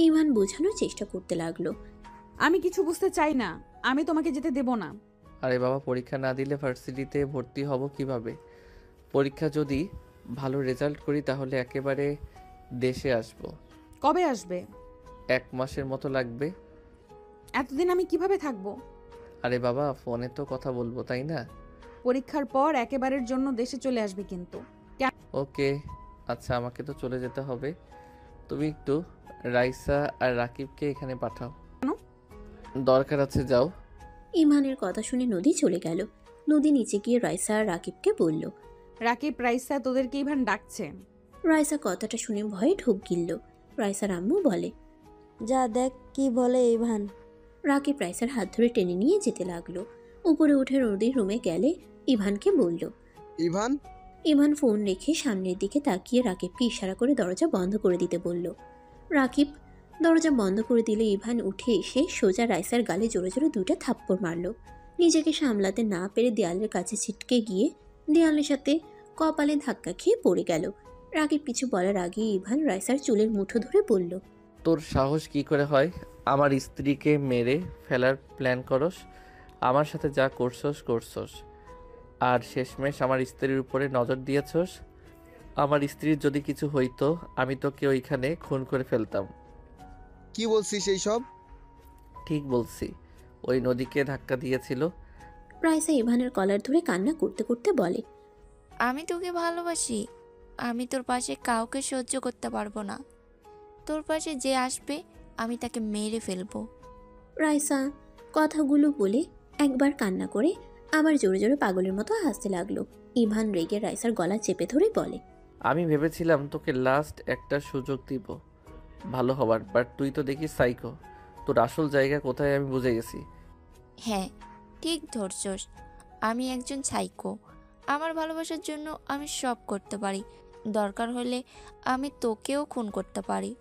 ইভান বোঝানোর চেষ্টা করতে লাগলো,
আমি কিছু বুঝতে চাই না, আমি তোমাকে যেতে দেব না।
আরে বাবা, পরীক্ষা না দিলে ভার্সিটিতে ভর্তি হব কিভাবে? পরীক্ষা যদি ভালো রেজাল্ট করি তাহলে একেবারে দেশে আসব।
কবে আসবে?
1 মাসের মতো লাগবে।
এতদিন আমি কিভাবে থাকবো?
আরে বাবা, ফোনে তো কথা বলবো, তাই না?
পরীক্ষার পর একেবারের জন্য দেশে চলে আসবে কিন্তু।
ওকে, আচ্ছা, আমাকে তো চলে যেতে হবে। তুমি একটু রাইসা আর রাকিবকে এখানে পাঠাও। দরকার আছে, যাও।
ইভানের কথা শুনে নদী চলে গেল। নদী নিচে গিয়ে রাইসা আর রাকিবকে বলল,
রাকিব, রাইসা তোদেরকে ইভান ডাকছে।
রাইসা কথাটা শুনে ভয়ে ঢোক গিলল। রাইসার আম্মু বলে,
যা দেখ কি বলে ইভান।
রাকিব রাইসার হাত ধরে টেনে নিয়ে যেতে লাগলো। উপরে উঠে নদীর রুমে গেলে ইভানকে বলল,
ইভান।
ইভান ফোন রেখে সামনের দিকে তাকিয়ে রাকিবকে ইশারা করে দরজা বন্ধ করে দিতে বলল। রাকিব দরজা বন্ধ করে দিলে ইভান উঠে এসে সোজা রাইসার গালে জোরে জোরে 2টা থাপ্পড় মারল। নিজেকে সামলাতে না পেরে দেয়ালের কাছে ছিটকে গিয়ে দেয়ালের সাথে কপালে ধাক্কা খেয়ে পড়ে গেল। রাকিব কিছু বলার আগেই ইভান রাইসার চুলের মুঠো ধরে বলল,
তোর সাহস কি করে হয় আমার স্ত্রীকে মেরে ফেলার প্ল্যান করস? আমার সাথে যা করছস, আর শেষমেশ আমার স্ত্রীর উপরে নজর দিয়েছস। আমার স্ত্রীর যদি কিছু হইতো আমি তোকে ওইখানে খুন করে ফেলতাম।
কি বলছিস এই সব?
ঠিক বলছি, ওই নদীকে ধাক্কা দিয়েছিল।
রাইসা ইভানের কলার ধরে কান্না করতে করতে বলে,
আমি তোকে ভালোবাসি। আমি তোর পাশে কাউকে সহ্য করতে পারবো না। তোর পাশে যে আসবে আমি তাকে মেরে ফেলবো।
রাইসা কথাগুলো বলে একবার কান্না করে আবার জোরে জোরে পাগলের মতো হাসতে লাগলো। ইভান রেগে রাইসার গলা চেপে ধরে বলে,
আমি ভেবেছিলাম তোকে লাস্ট একটা সুযোগ দিব ভালো হবার, বাট তুই তো দেখি সাইকো। তোর আসল জায়গা কোথায় আমি বুঝে গেছি।
হ্যাঁ, ঠিক ধরছস, আমি একজন সাইকো। আমার ভালোবাসার জন্য আমি সব করতে পারি। দরকার হলে আমি তোকেও খুন করতে পারি।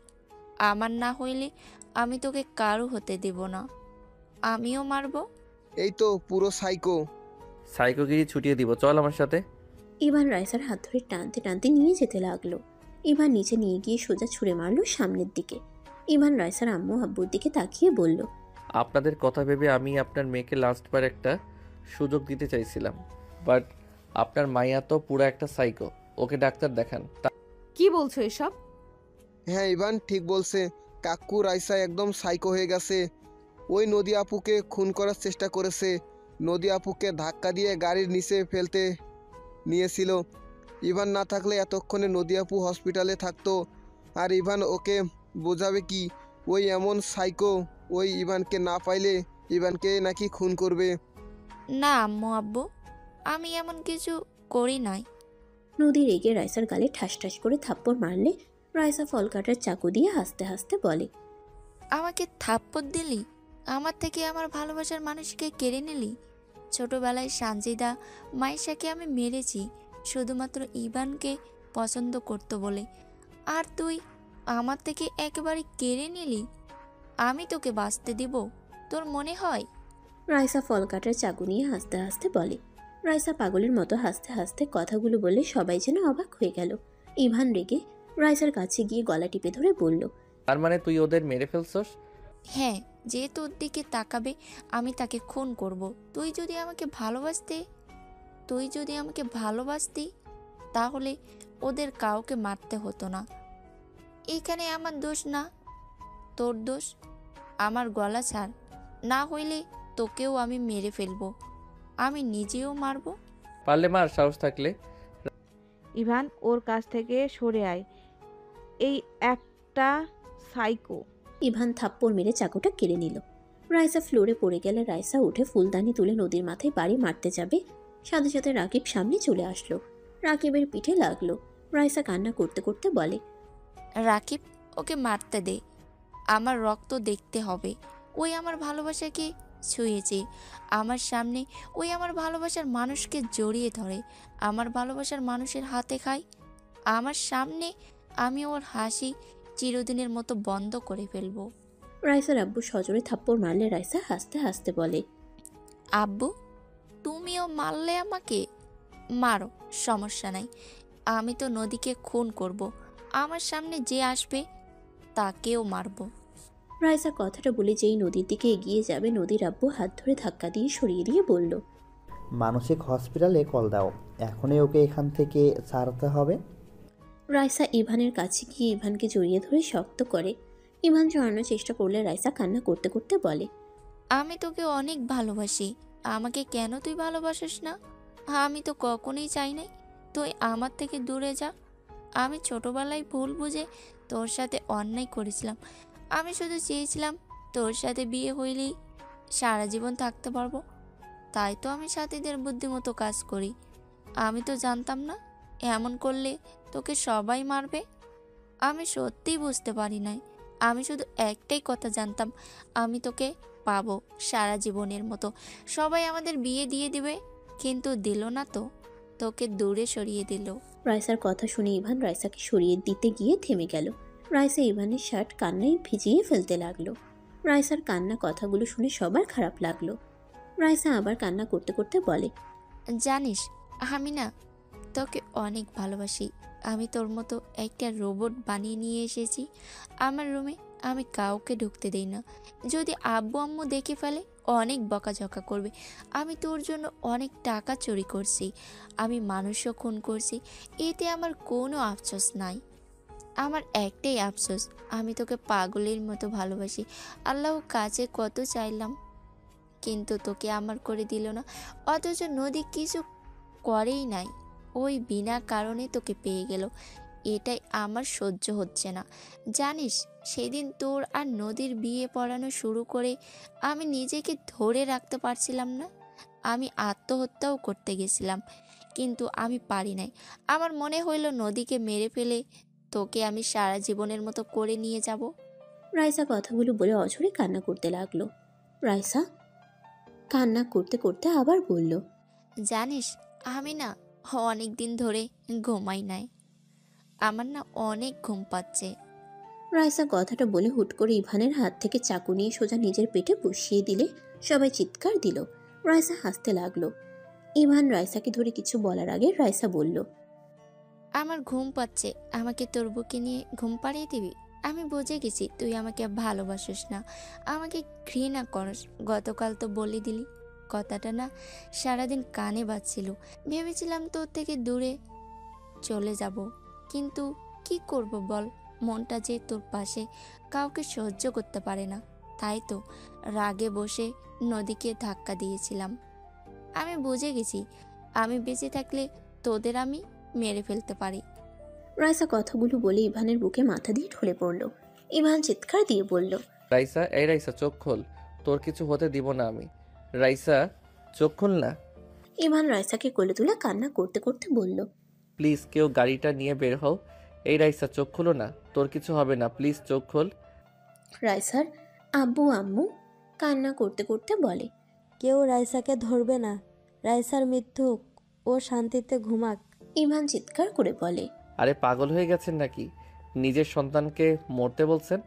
আমার না হইলে আমি তোকে কারো হতে দেব না, আমিও মারবো।
এই তো পুরো সাইকো।
সাইকোগিরি ছুটিয়ে দিব, চল আমার সাথে।
ইভান রাইসার হাত ধরে টানতে টানতে নিয়ে যেতে লাগলো। ইভান নিচে নিয়ে গিয়ে সোজা ছুঁড়ে মারলো সামনের দিকে। ইভান রাইসার আম্মু আব্বুর দিকে তাকিয়ে বলল,
আপনাদের কথা ভেবে আমি আপনার মেয়েকে লাস্টবার একটা সুযোগ দিতে চাইছিলাম, বাট আপনার মাইয়া তো পুরো একটা সাইকো। ওকে ডাক্তার দেখান।
কি বলছো এসব?
হ্যাঁ ইভান ঠিক বলছে। কাকু রাইসা একদম সাইকো হয়ে গেছে। ওই নদী আপুকে খুন করার চেষ্টা করেছে। নদী আপুকে ধাক্কা দিয়ে গাড়ির নিচে ফেলতে নিয়েছিল। ইভান না থাকলে এতক্ষণে নদী আপু হসপিটালে থাকতো। আর ইভান ওকে বোঝাবে কি? ওই এমন সাইকো, ওই ইভানকে না পাইলে ইভানকে নাকি খুন করবে।
না আম্মু আব্বু, আমি এমন কিছু করি নাই।
নদী রেগে রাইসার গালে ঠাস ঠাস করে থাপ্পড় মারলে রাইসা ফল কাটার চাকু দিয়ে হাসতে হাসতে বলে,
আমাকে থাপ্পড় দিলি? আমার থেকে আমার ভালোবাসার মানুষকে কেড়ে নিলি? ছোটবেলায় সানজিদা মাইশাকে আমি মেরেছি শুধুমাত্র ইভানকে পছন্দ করতো বলে, আর তুই আমার থেকে একেবারে কেড়ে নিলি। আমি তোকে বাঁচতে দিব তোর মনে হয়?
রাইসা ফল কাটার চাকু নিয়ে হাসতে হাসতে বলে। রাইসা পাগলের মতো হাসতে হাসতে কথাগুলো বলে সবাই যেন অবাক হয়ে গেল। ইভান রেগে রাইসার কাছে গিয়ে গলা টিপে ধরে বলল,
তার মানে তুই ওদের মেরে ফেলছস?
হ্যাঁ, যে তোর দিকে তাকাবে আমি তাকে খুন করব। তুই যদি আমাকে ভালোবাসতি তাহলে ওদের কাউকে মারতে হতো না। এখানে আমার দোষ না, তোর দোষ। আমার গলা ছাড়, না হইলে তোকেও আমি মেরে ফেলবো, আমি নিজেও মারবো।
পারলে মার, সাহস থাকলে।
ইভান, ওর কাছ থেকে সরে আয়, এই একটা সাইকো।
ইভান থাপ্পড় মেরে চাকুটা কেড়ে নিল। রাইসা ফ্লোরে পড়ে গেলে রাইসা উঠে ফুলদানি তুলে নদীর মাথায় বাড়ি মারতে যাবে, সাথে সাথে রাকিব সামনে চলে আসলো। রাকিবের পিঠে লাগলো। রাইসা কান্না করতে করতে বলে,
রাকিব, ওকে মারতে দে, আমার রক্ত দেখতে হবে। ওই আমার ভালোবাসাকে ছুঁয়েছে আমার সামনে, ওই আমার ভালোবাসার মানুষকে জড়িয়ে ধরে, আমার ভালোবাসার মানুষের হাতে খায় আমার সামনে। আমি ওর হাসি চিরদিনের মতো বন্ধ করে ফেলবো।
রাইসার আব্বু সজোরে থাপ্পড় মারলে রাইসা হাসতে হাসতে বলে,
আব্বু, তুমিও মারলে আমাকে? মারো, সমস্যা নাই। আমি তো নদীকে খুন করব, আমার সামনে যে আসবে তাকেও মারবো।
রাইসা কথাটা বলে যেই নদীর দিকে এগিয়ে যাবে, নদীর আব্বু হাত ধরে ধাক্কা দিয়ে সরিয়ে দিয়ে বলল,
মানসিক হসপিটালে কল দাও, এখনই ওকে এখান থেকে ছাড়তে হবে।
রাইসা ইভানের কাছে গিয়ে ইভানকে জড়িয়ে ধরে শক্ত করে। ইভান জড়ানোর চেষ্টা করলে রাইসা কান্না করতে করতে বলে,
আমি তোকে অনেক ভালোবাসি, আমাকে কেন তুই ভালোবাসিস না? আমি তো কখনোই চাই নাই তুই আমার থেকে দূরে যা। আমি ছোটবেলায় ভুল বুঝে তোর সাথে অন্যায় করেছিলাম। আমি শুধু চেয়েছিলাম তোর সাথে বিয়ে হইলেই সারা জীবন থাকতে পারবো, তাই তো আমি সাথীদের বুদ্ধিমতো কাজ করি। আমি তো জানতাম না এমন করলে তোকে সবাই মারবে। আমি সত্যিই বুঝতে পারি নাই। আমি শুধু একটাই কথা জানতাম, আমি তোকে পাবো সারা জীবনের মতো। সবাই আমাদের বিয়ে দিয়ে দিবে, কিন্তু দিল না তো, তোকে দূরে সরিয়ে দিল।
রাইসার কথা শুনে ইভান রাইসাকে সরিয়ে দিতে গিয়ে থেমে গেল। রাইসা ইভানের শার্ট কান্নায় ভিজিয়ে ফেলতে লাগলো। রাইসার কান্না কথাগুলো শুনে সবার খারাপ লাগলো। রাইসা আবার কান্না করতে করতে বলে,
জানিস, আমি না তোকে অনেক ভালোবাসি। আমি তোর মতো একটা রোবট বানিয়ে নিয়ে এসেছি আমার রুমে। আমি কাউকে ঢুকতে দেই না। যদি আব্বু আম্মু দেখে ফেলে অনেক বকাঝকা করবে। আমি তোর জন্য অনেক টাকা চুরি করছি, আমি মানুষও খুন করছি, এতে আমার কোনো আফসোস নাই। আমার একটাই আফসোস, আমি তোকে পাগলের মতো ভালোবাসি। আল্লাহ কাছে কত চাইলাম, কিন্তু তোকে আমার করে দিল না। অথচ নদী কিছু করেই নাই, ওই বিনা কারণে তোকে পেয়ে গেল। এটাই আমার সহ্য হচ্ছে না। জানিস, সেদিন তোর আর নদীর বিয়ে পড়ানো শুরু করে আমি নিজেকে ধরে রাখতে পারছিলাম না। আমি আত্মহত্যাও করতে গেছিলাম, কিন্তু আমি পারি নাই। আমার মনে হইল নদীকে মেরে ফেলে তোকে আমি সারা জীবনের মতো করে নিয়ে যাব।
রাইসা কথাগুলো বলে অঝরে কান্না করতে লাগলো। রাইসা কান্না করতে করতে আবার বলল,
জানিস, আমি না অনেক দিন ধরে ঘুমাই নাই, আমার না অনেক ঘুম পাচ্ছে।
রাইসা কথাটা বলে হুট করে ইভানের হাত থেকে চাকু নিয়ে সোজা নিজের পেটে বসিয়ে দিলে সবাই চিৎকার দিল। রাইসা হাসতে লাগলো। ইভান রাইসাকে ধরে কিছু বলার আগে রাইসা বলল,
আমার ঘুম পাচ্ছে, আমাকে তোর বুকে নিয়ে ঘুম পাড়িয়ে দিবি? আমি বুঝে গেছি তুই আমাকে ভালোবাসিস না, আমাকে ঘৃণা করস। গতকাল তো বলে দিলি। কথাটা না সারাদিন কানে বাজছিল। ভেবেছিলাম তোর থেকে দূরে চলে যাব, কিন্তু কি করব বল, মনটা যে তোর পাশে কাউকে সহ্য করতে পারে না। তাই তো রাগে বসে নদীকে ধাক্কা দিয়েছিলাম। আমি বুঝে গেছি আমি বেঁচে থাকলে তোদের আমি মেরে ফেলতে পারি।
রাইসা কথাগুলো বলে ইভানের বুকে মাথা দিয়ে ঢলে পড়ল। ইভান চিৎকার দিয়ে বলল,
রাইসা, এই রাইসা, চোখ খোল, তোর কিছু হতে দিব না আমি। রাইসা, চোখ খোল না।
ইভান রাইসাকে কোলে তুলে কান্না করতে করতে বলল,
প্লিজ কেউ গাড়িটা নিয়ে বের হও। এই রাইসা, চোখ খোলো না, তোর কিছু হবে না, প্লিজ চোখ খোল।
রাইসার আব্বু আম্মু কান্না করতে করতে বলে,
কেউ রাইসাকে ধরবে না, রাইসার মৃত্যু, ও শান্তিতে ঘুমাক।
ইভান চিৎকার করে বলে,
আরে পাগল হয়ে গেছেন নাকি? নিজের সন্তানকে মরতে বলছেন?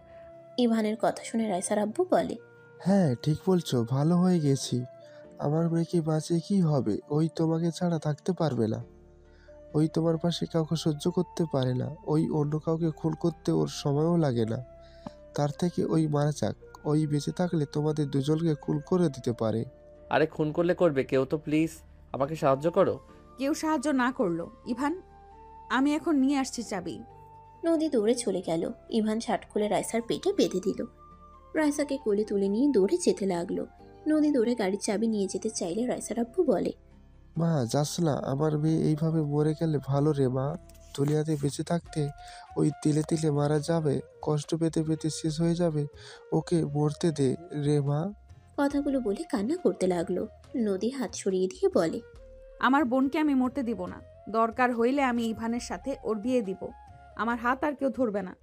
ইভানের কথা শুনে রাইসার আব্বু বলে,
হ্যাঁ ঠিক বলছো, ভালো হয়ে গেছি। আমার মেয়েকে বাঁচিয়ে কি হবে? ওই তোমাকে ছাড়া থাকতে পারবে না, ওই তোমার পাশে কাউকে সহ্য করতে পারে না, ওই অন্য কাউকে খুন করতে ওর সময়ও লাগে না। তার থেকে ওই মারা যাক। ওই বেঁচে থাকলে তোমাদের দুজনকে খুন করে দিতে পারে।
আরে খুন করলে করবে, কেউ তো প্লিজ আমাকে সাহায্য করো।
কেউ সাহায্য না করলো। ইভান, আমি এখন নিয়ে আসছি চাবি।
নদী দৌড়ে চলে গেল। ইভান শার্ট খুলে রাইসার পেটে বেঁধে দিল। রাইসাকে কোলে তুলে নিয়ে দৌড়ে যেতে লাগলো। নদী দৌড়ে গাড়ির চাবি নিয়ে যেতে চাইলে রাইসার আব্বু বলে,
মা যাস না, আমার মেয়ে এইভাবে মরে গেলে ভালো রে মা। দুনিয়াতে বেঁচে থাকতে ওই তিলে তিলে মারা যাবে, কষ্ট পেতে পেতে শেষ হয়ে যাবে। ওকে মরতে দে রে মা।
কথাগুলো বলে কান্না করতে লাগলো। নদী হাত সরিয়ে দিয়ে বলে,
আমার বোনকে আমি মরতে দিব না। দরকার হইলে আমি ইভানের সাথে ওর বিয়ে দিব। আমার হাত আর কেউ ধরবে না।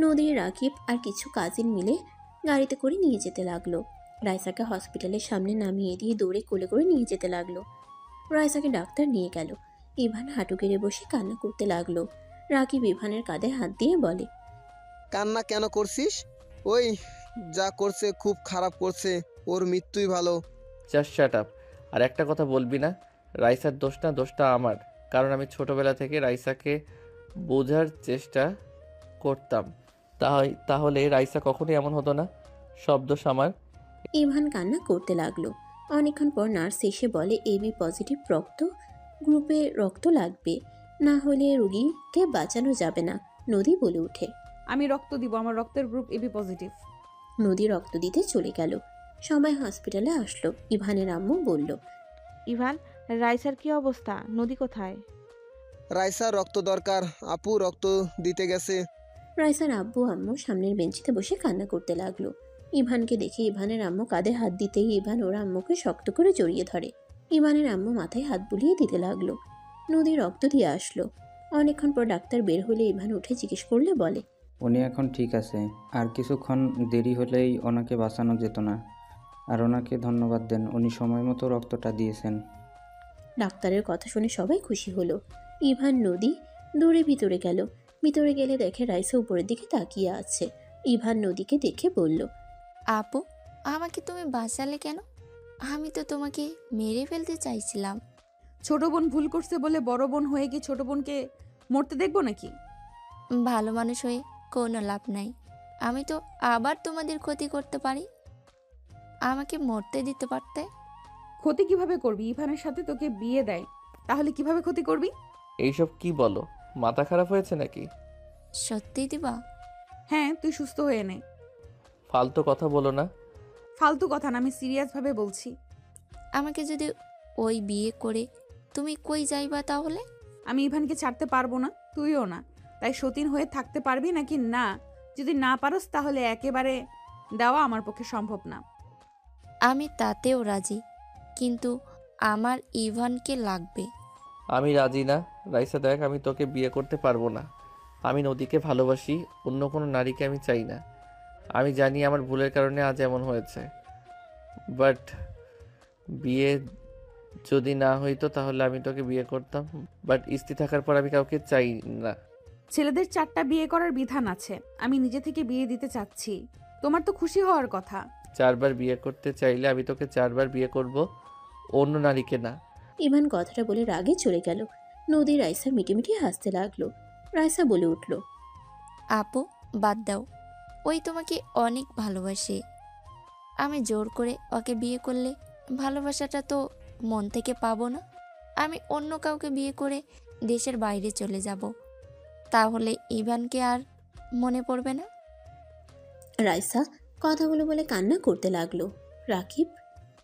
নদী, রাকিব আর কিছু কাজিন মিলে গাড়িতে করে নিয়ে যেতে লাগলো। রাইসাকে হসপিটালের সামনে নামিয়ে দিয়ে দৌড়ে কোলে করে নিয়ে যেতে লাগলো। রাইসাকে ডাক্তার নিয়ে গেল। ইভান হাঁটু গেড়ে বসে কান্না করতে লাগলো। রাকিব ইভানের কাঁধে হাত দিয়ে বলে,
কান্না কেন করছিস? ওই যা করছে খুব খারাপ করছে, ওর মৃত্যুই ভালো।
Just shut up. আর একটা কথা বলবি না। রাইসার দোষ না, দোষটা আমার। কারণ আমি ছোটবেলা থেকে রাইসাকে বোঝার চেষ্টা করতাম। তাহলে রাইসা কখনোই এমন হতো না। সব দোষ আমার।
ইভান কান্না করতে লাগলো। অনেকক্ষণ পর নার্স এসে বলে, এবি পজিটিভ রক্ত গ্রুপে রক্ত লাগবে, না হলে রোগীকে বাঁচানো যাবে না। নদী বলে ওঠে,
আমি রক্ত দিব, আমার রক্তের গ্রুপ এবি পজিটিভ।
নদী রক্ত দিতে চলে গেল। সবাই হসপিটালে আসলো। ইভানের আম্মু বলল,
ইভান, রাইসার কি অবস্থা? নদী কোথায়?
রাইসা রক্ত দরকার, আপু রক্ত দিতে গেছে।
রাইসার আব্বু আম্মু সামনের বেঞ্চিতে বসে কান্না করতে লাগলো। ইভানকে দেখে ইভানের আম্মু কাঁধে হাত দিতেই ইভান ওর আম্মুকে শক্ত করে জড়িয়ে ধরে। ইভানের আম্মু মাথায় হাত বুলিয়ে দিতে লাগলো। নদী রক্ত দিয়ে আসলো। অনেকক্ষণ পর ডাক্তার বের হলে ইভান উঠে জিজ্ঞেস করলে বলে,
উনি এখন ঠিক আছে। আর কিছুক্ষণ দেরি হলেই ওনাকে বাঁচানো যেত না। আর ওনাকে ধন্যবাদ দেন, উনি সময় মতো রক্তটা দিয়েছেন।
ডাক্তারের কথা শুনে সবাই খুশি হলো। ইভান নদী দৌড়ে ভিতরে গেল। ভিতরে গেলে দেখে রাইসা উপরের দিকে তাকিয়ে আছে। ইভান নদীকে দেখে বলল,
আপু, আমাকে তুমি বাঁচালে কেন? আমি তো তোমাকে মেরে ফেলতে চাইছিলাম।
ছোট বোন ভুল করছে বলে বড় বোন হয়ে কি ছোট বোনকে মরতে দেখবো নাকি?
ভালো মানুষ হয়ে কোনো লাভ নাই। আমি তো আবার তোমাদের ক্ষতি করতে পারি। আমাকে মরতে দিতে পারতে।
ক্ষতি কিভাবে করবি? ইভানের সাথে তোকে বিয়ে দেয়, তাহলে কিভাবে ক্ষতি করবি?
এইসব কি বলো? মাথা খারাপ হয়েছে নাকি?
সত্যি দিবা?
হ্যাঁ, তুই সুস্থ হয়ে নে।
ফালতু কথা বলো না।
ফালতু কথা না, আমি সিরিয়াস ভাবে বলছি।
আমাকে যদি ওই বিয়ে করে তুমি কই যাইবা তাহলে?
আমি ইভানকে ছাড়তে পারবো না, তুইও না। তাই সতীন হয়ে থাকতে পারবি নাকি না? যদি না পারস তাহলে একেবারে দেওয়া আমার পক্ষে সম্ভব না।
আমি তাতেও রাজি, কিন্তু আমার ইভানকে লাগবে।
আমি রাজি না। রাইসা দেখ, আমি তোকে বিয়ে করতে পারবো না। আমি নদীকে ভালোবাসি, অন্য কোনো নারীকে আমি চাই না। আমি জানি আমার ভুলের কারণে আজ এমন হয়েছে, বাট বিয়ে যদি না হইতো তাহলে আমি তোকে বিয়ে করতাম। বাট স্ত্রী থাকার পর আমি কাউকে চাই না।
ছেলেদের 4টা বিয়ে করার বিধান আছে, আমি নিজে থেকে বিয়ে দিতে চাচ্ছি। তোমার তো খুশি হওয়ার কথা।
4বার বিয়ে করতে চাইলে আমি তোকে 4বার বিয়ে করব, অন্য নারীকে না।
ইভান কথাটা বলে রাগে চলে গেল। নদী রাইসা মিটিমিটি হাসতে লাগলো। রাইসা বলে উঠল,
আপু বাদ দাও, ওই তোমাকে অনেক ভালোবাসে। আমি জোর করে ওকে বিয়ে করলে ভালোবাসাটা তো মন থেকে পাবো না। আমি অন্য কাউকে বিয়ে করে দেশের বাইরে চলে যাব, তাহলে ইভানকে আর মনে পড়বে না।
রাইসা কথাগুলো বলে কান্না করতে লাগলো। রাকিব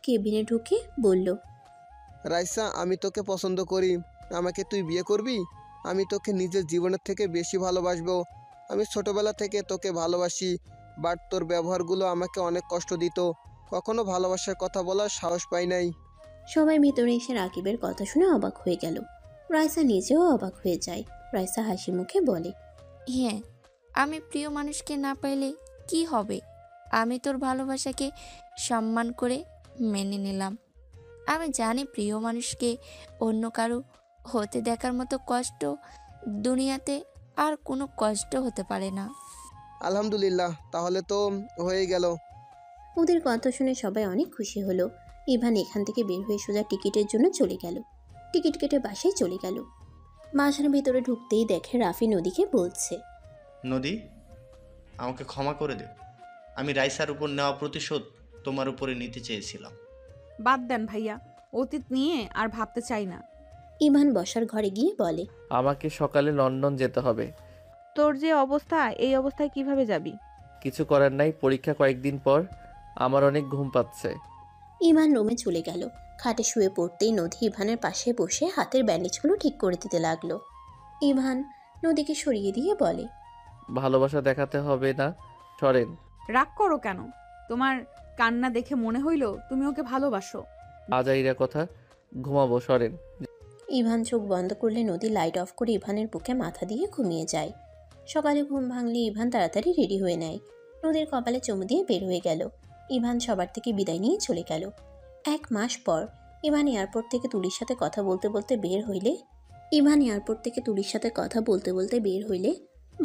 কেবিনে ঢুকে বলল,
রাইসা, আমি তোকে পছন্দ করি, আমাকে তুই বিয়ে করবি? আমি তোকে নিজের জীবনের থেকে বেশি ভালোবাসবো। আমি ছোটবেলা থেকে তোকে ভালোবাসি, বাট তোর ব্যবহারগুলো আমাকে অনেক কষ্ট দিত। কখনো ভালোবাসার কথা বলার সাহস পাই নাই।
সবাই ভিতরে এসে রাকিবের কথা শুনে অবাক হয়ে গেল। রাইসা নিজেও অবাক হয়ে যায়। রাইসা হাসি মুখে বলে,
হ্যাঁ, আমি প্রিয় মানুষকে না পাইলে কি হবে? আমি তোর ভালোবাসাকে সম্মান করে মেনে নিলাম। আমি জানি প্রিয় মানুষকে অন্য কারো হতে দেখার মতো কষ্ট দুনিয়াতে আর কোনো কষ্ট হতে পারে না।
আলহামদুলিল্লাহ, তাহলে তো হয়ে গেল।
ওদের কথা শুনে সবাই অনেক খুশি হলো। ইভান এখান থেকে বের হয়ে সোজা টিকিটের জন্য চলে গেল। টিকিট কেটে বাসায় চলে গেল। বাসার ভিতরে ঢুকতেই দেখে রাফি নদীকে বলছে,
নদী, আমাকে ক্ষমা করে দে। আমি রাইসার উপর নেওয়া প্রতিশোধ তোমার উপরে নিতে চেয়েছিলাম।
বাদ দেন ভাইয়া, অতীত নিয়ে আর ভাবতে চাই না।
ইভান বসার ঘরে গিয়ে বলে,
আমাকে সকালে লন্ডন যেতে হবে।
তোর যে অবস্থা, এই অবস্থায় কিভাবে যাবি?
কিছু করার নাই, পরীক্ষা কয়েকদিন পর। আমার অনেক ঘুম পাচ্ছে।
ইভান রুমে চলে গেল। খাটে শুয়ে পড়তেই নদী ইভানের পাশে বসে হাতের ব্যান্ডেজগুলো ঠিক করে দিতে লাগলো। ইভান নদীকে সরিয়ে দিয়ে বলে,
ভালোবাসা দেখাতে হবে না, সরেন।
রাগ করো কেন? তোমার কান্না দেখে মনে হইল তুমি ওকে ভালোবাসো।
আজাইরা কথা, ঘুমাবো, সরেন।
ইভান চোখ বন্ধ করলে নদী লাইট অফ করে ইভানের বুকে মাথা দিয়ে ঘুমিয়ে যায়। সকালে ঘুম ভাঙলে ইভান তাড়াতাড়ি রেডি হয়ে নেয়। নদীর কপালে চুমু দিয়ে বের হয়ে গেল। ইভান সবার থেকে বিদায় নিয়ে চলে গেল। 1 মাস পর ইভান এয়ারপোর্ট থেকে তুলির সাথে কথা বলতে বলতে বের হইলে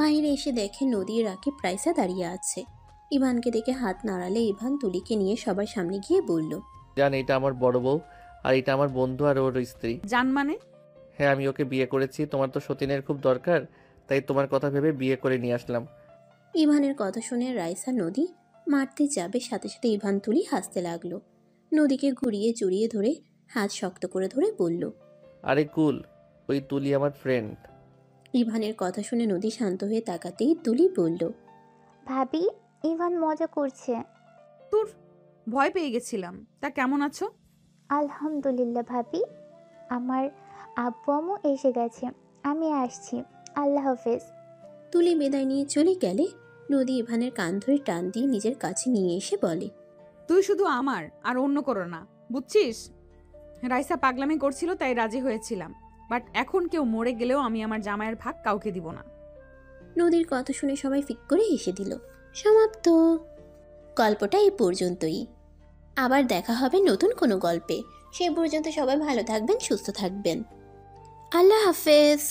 বাইরে এসে দেখে নদী রাকিব রাইসা দাঁড়িয়ে আছে। ইভানকে দেখে হাত নাড়ালে ইভান তুলিকে নিয়ে সবার সামনে গিয়ে বলল,
জান, এটা আমার বড় বউ, আর এটা আমার বন্ধু আর ওর স্ত্রী।
জান মানে?
হ্যাঁ, আমি ওকে বিয়ে করেছি। তোমার তো সতীনের খুব দরকার, তাই তোমার কথা ভেবে বিয়ে করে নিয়ে আসলাম।
ইভানের কথা শুনে রাইসা নদী মারতে যাবে, সাথে সাথে ইভান তুলি হাসতে লাগলো। নদীকে ঘুরিয়ে জড়িয়ে ধরে হাত শক্ত করে ধরে বলল,
আরে কুল, ওই তুলি আমার ফ্রেন্ড।
ইভানের কথা শুনে নদী শান্ত হয়ে তাকাতেই তুলি বলল,
ভাবি, ইভান মজা করছে।
তোর ভয় পেয়ে গেছিলাম। তা কেমন আছো?
আলহামদুলিল্লাহ ভাবি, আমার আব্বু আম্মু এসে গেছে, আমি আসছি, আল্লাহ হাফেজ।
তুলি বিদায় নিয়ে চলে গেলে নদী ইভানের কান ধরে টান দিয়ে নিজের কাছে নিয়ে এসে বলে,
তুই শুধু আমার, আর অন্য করো না, বুঝছিস? রাইসা পাগলামি করছিল তাই রাজি হয়েছিলাম, বাট এখন কেউ মরে গেলেও আমি আমার জামাইয়ের ভাগ কাউকে দিব না।
নদীর কথা শুনে সবাই ফিক করে হেসে দিল। সমাপ্ত। গল্পটা এই পর্যন্তই। আবার দেখা হবে নতুন কোনো গল্পে। সেই পর্যন্ত সবাই ভালো থাকবেন, সুস্থ থাকবেন। আল্লাহ হাফেজ।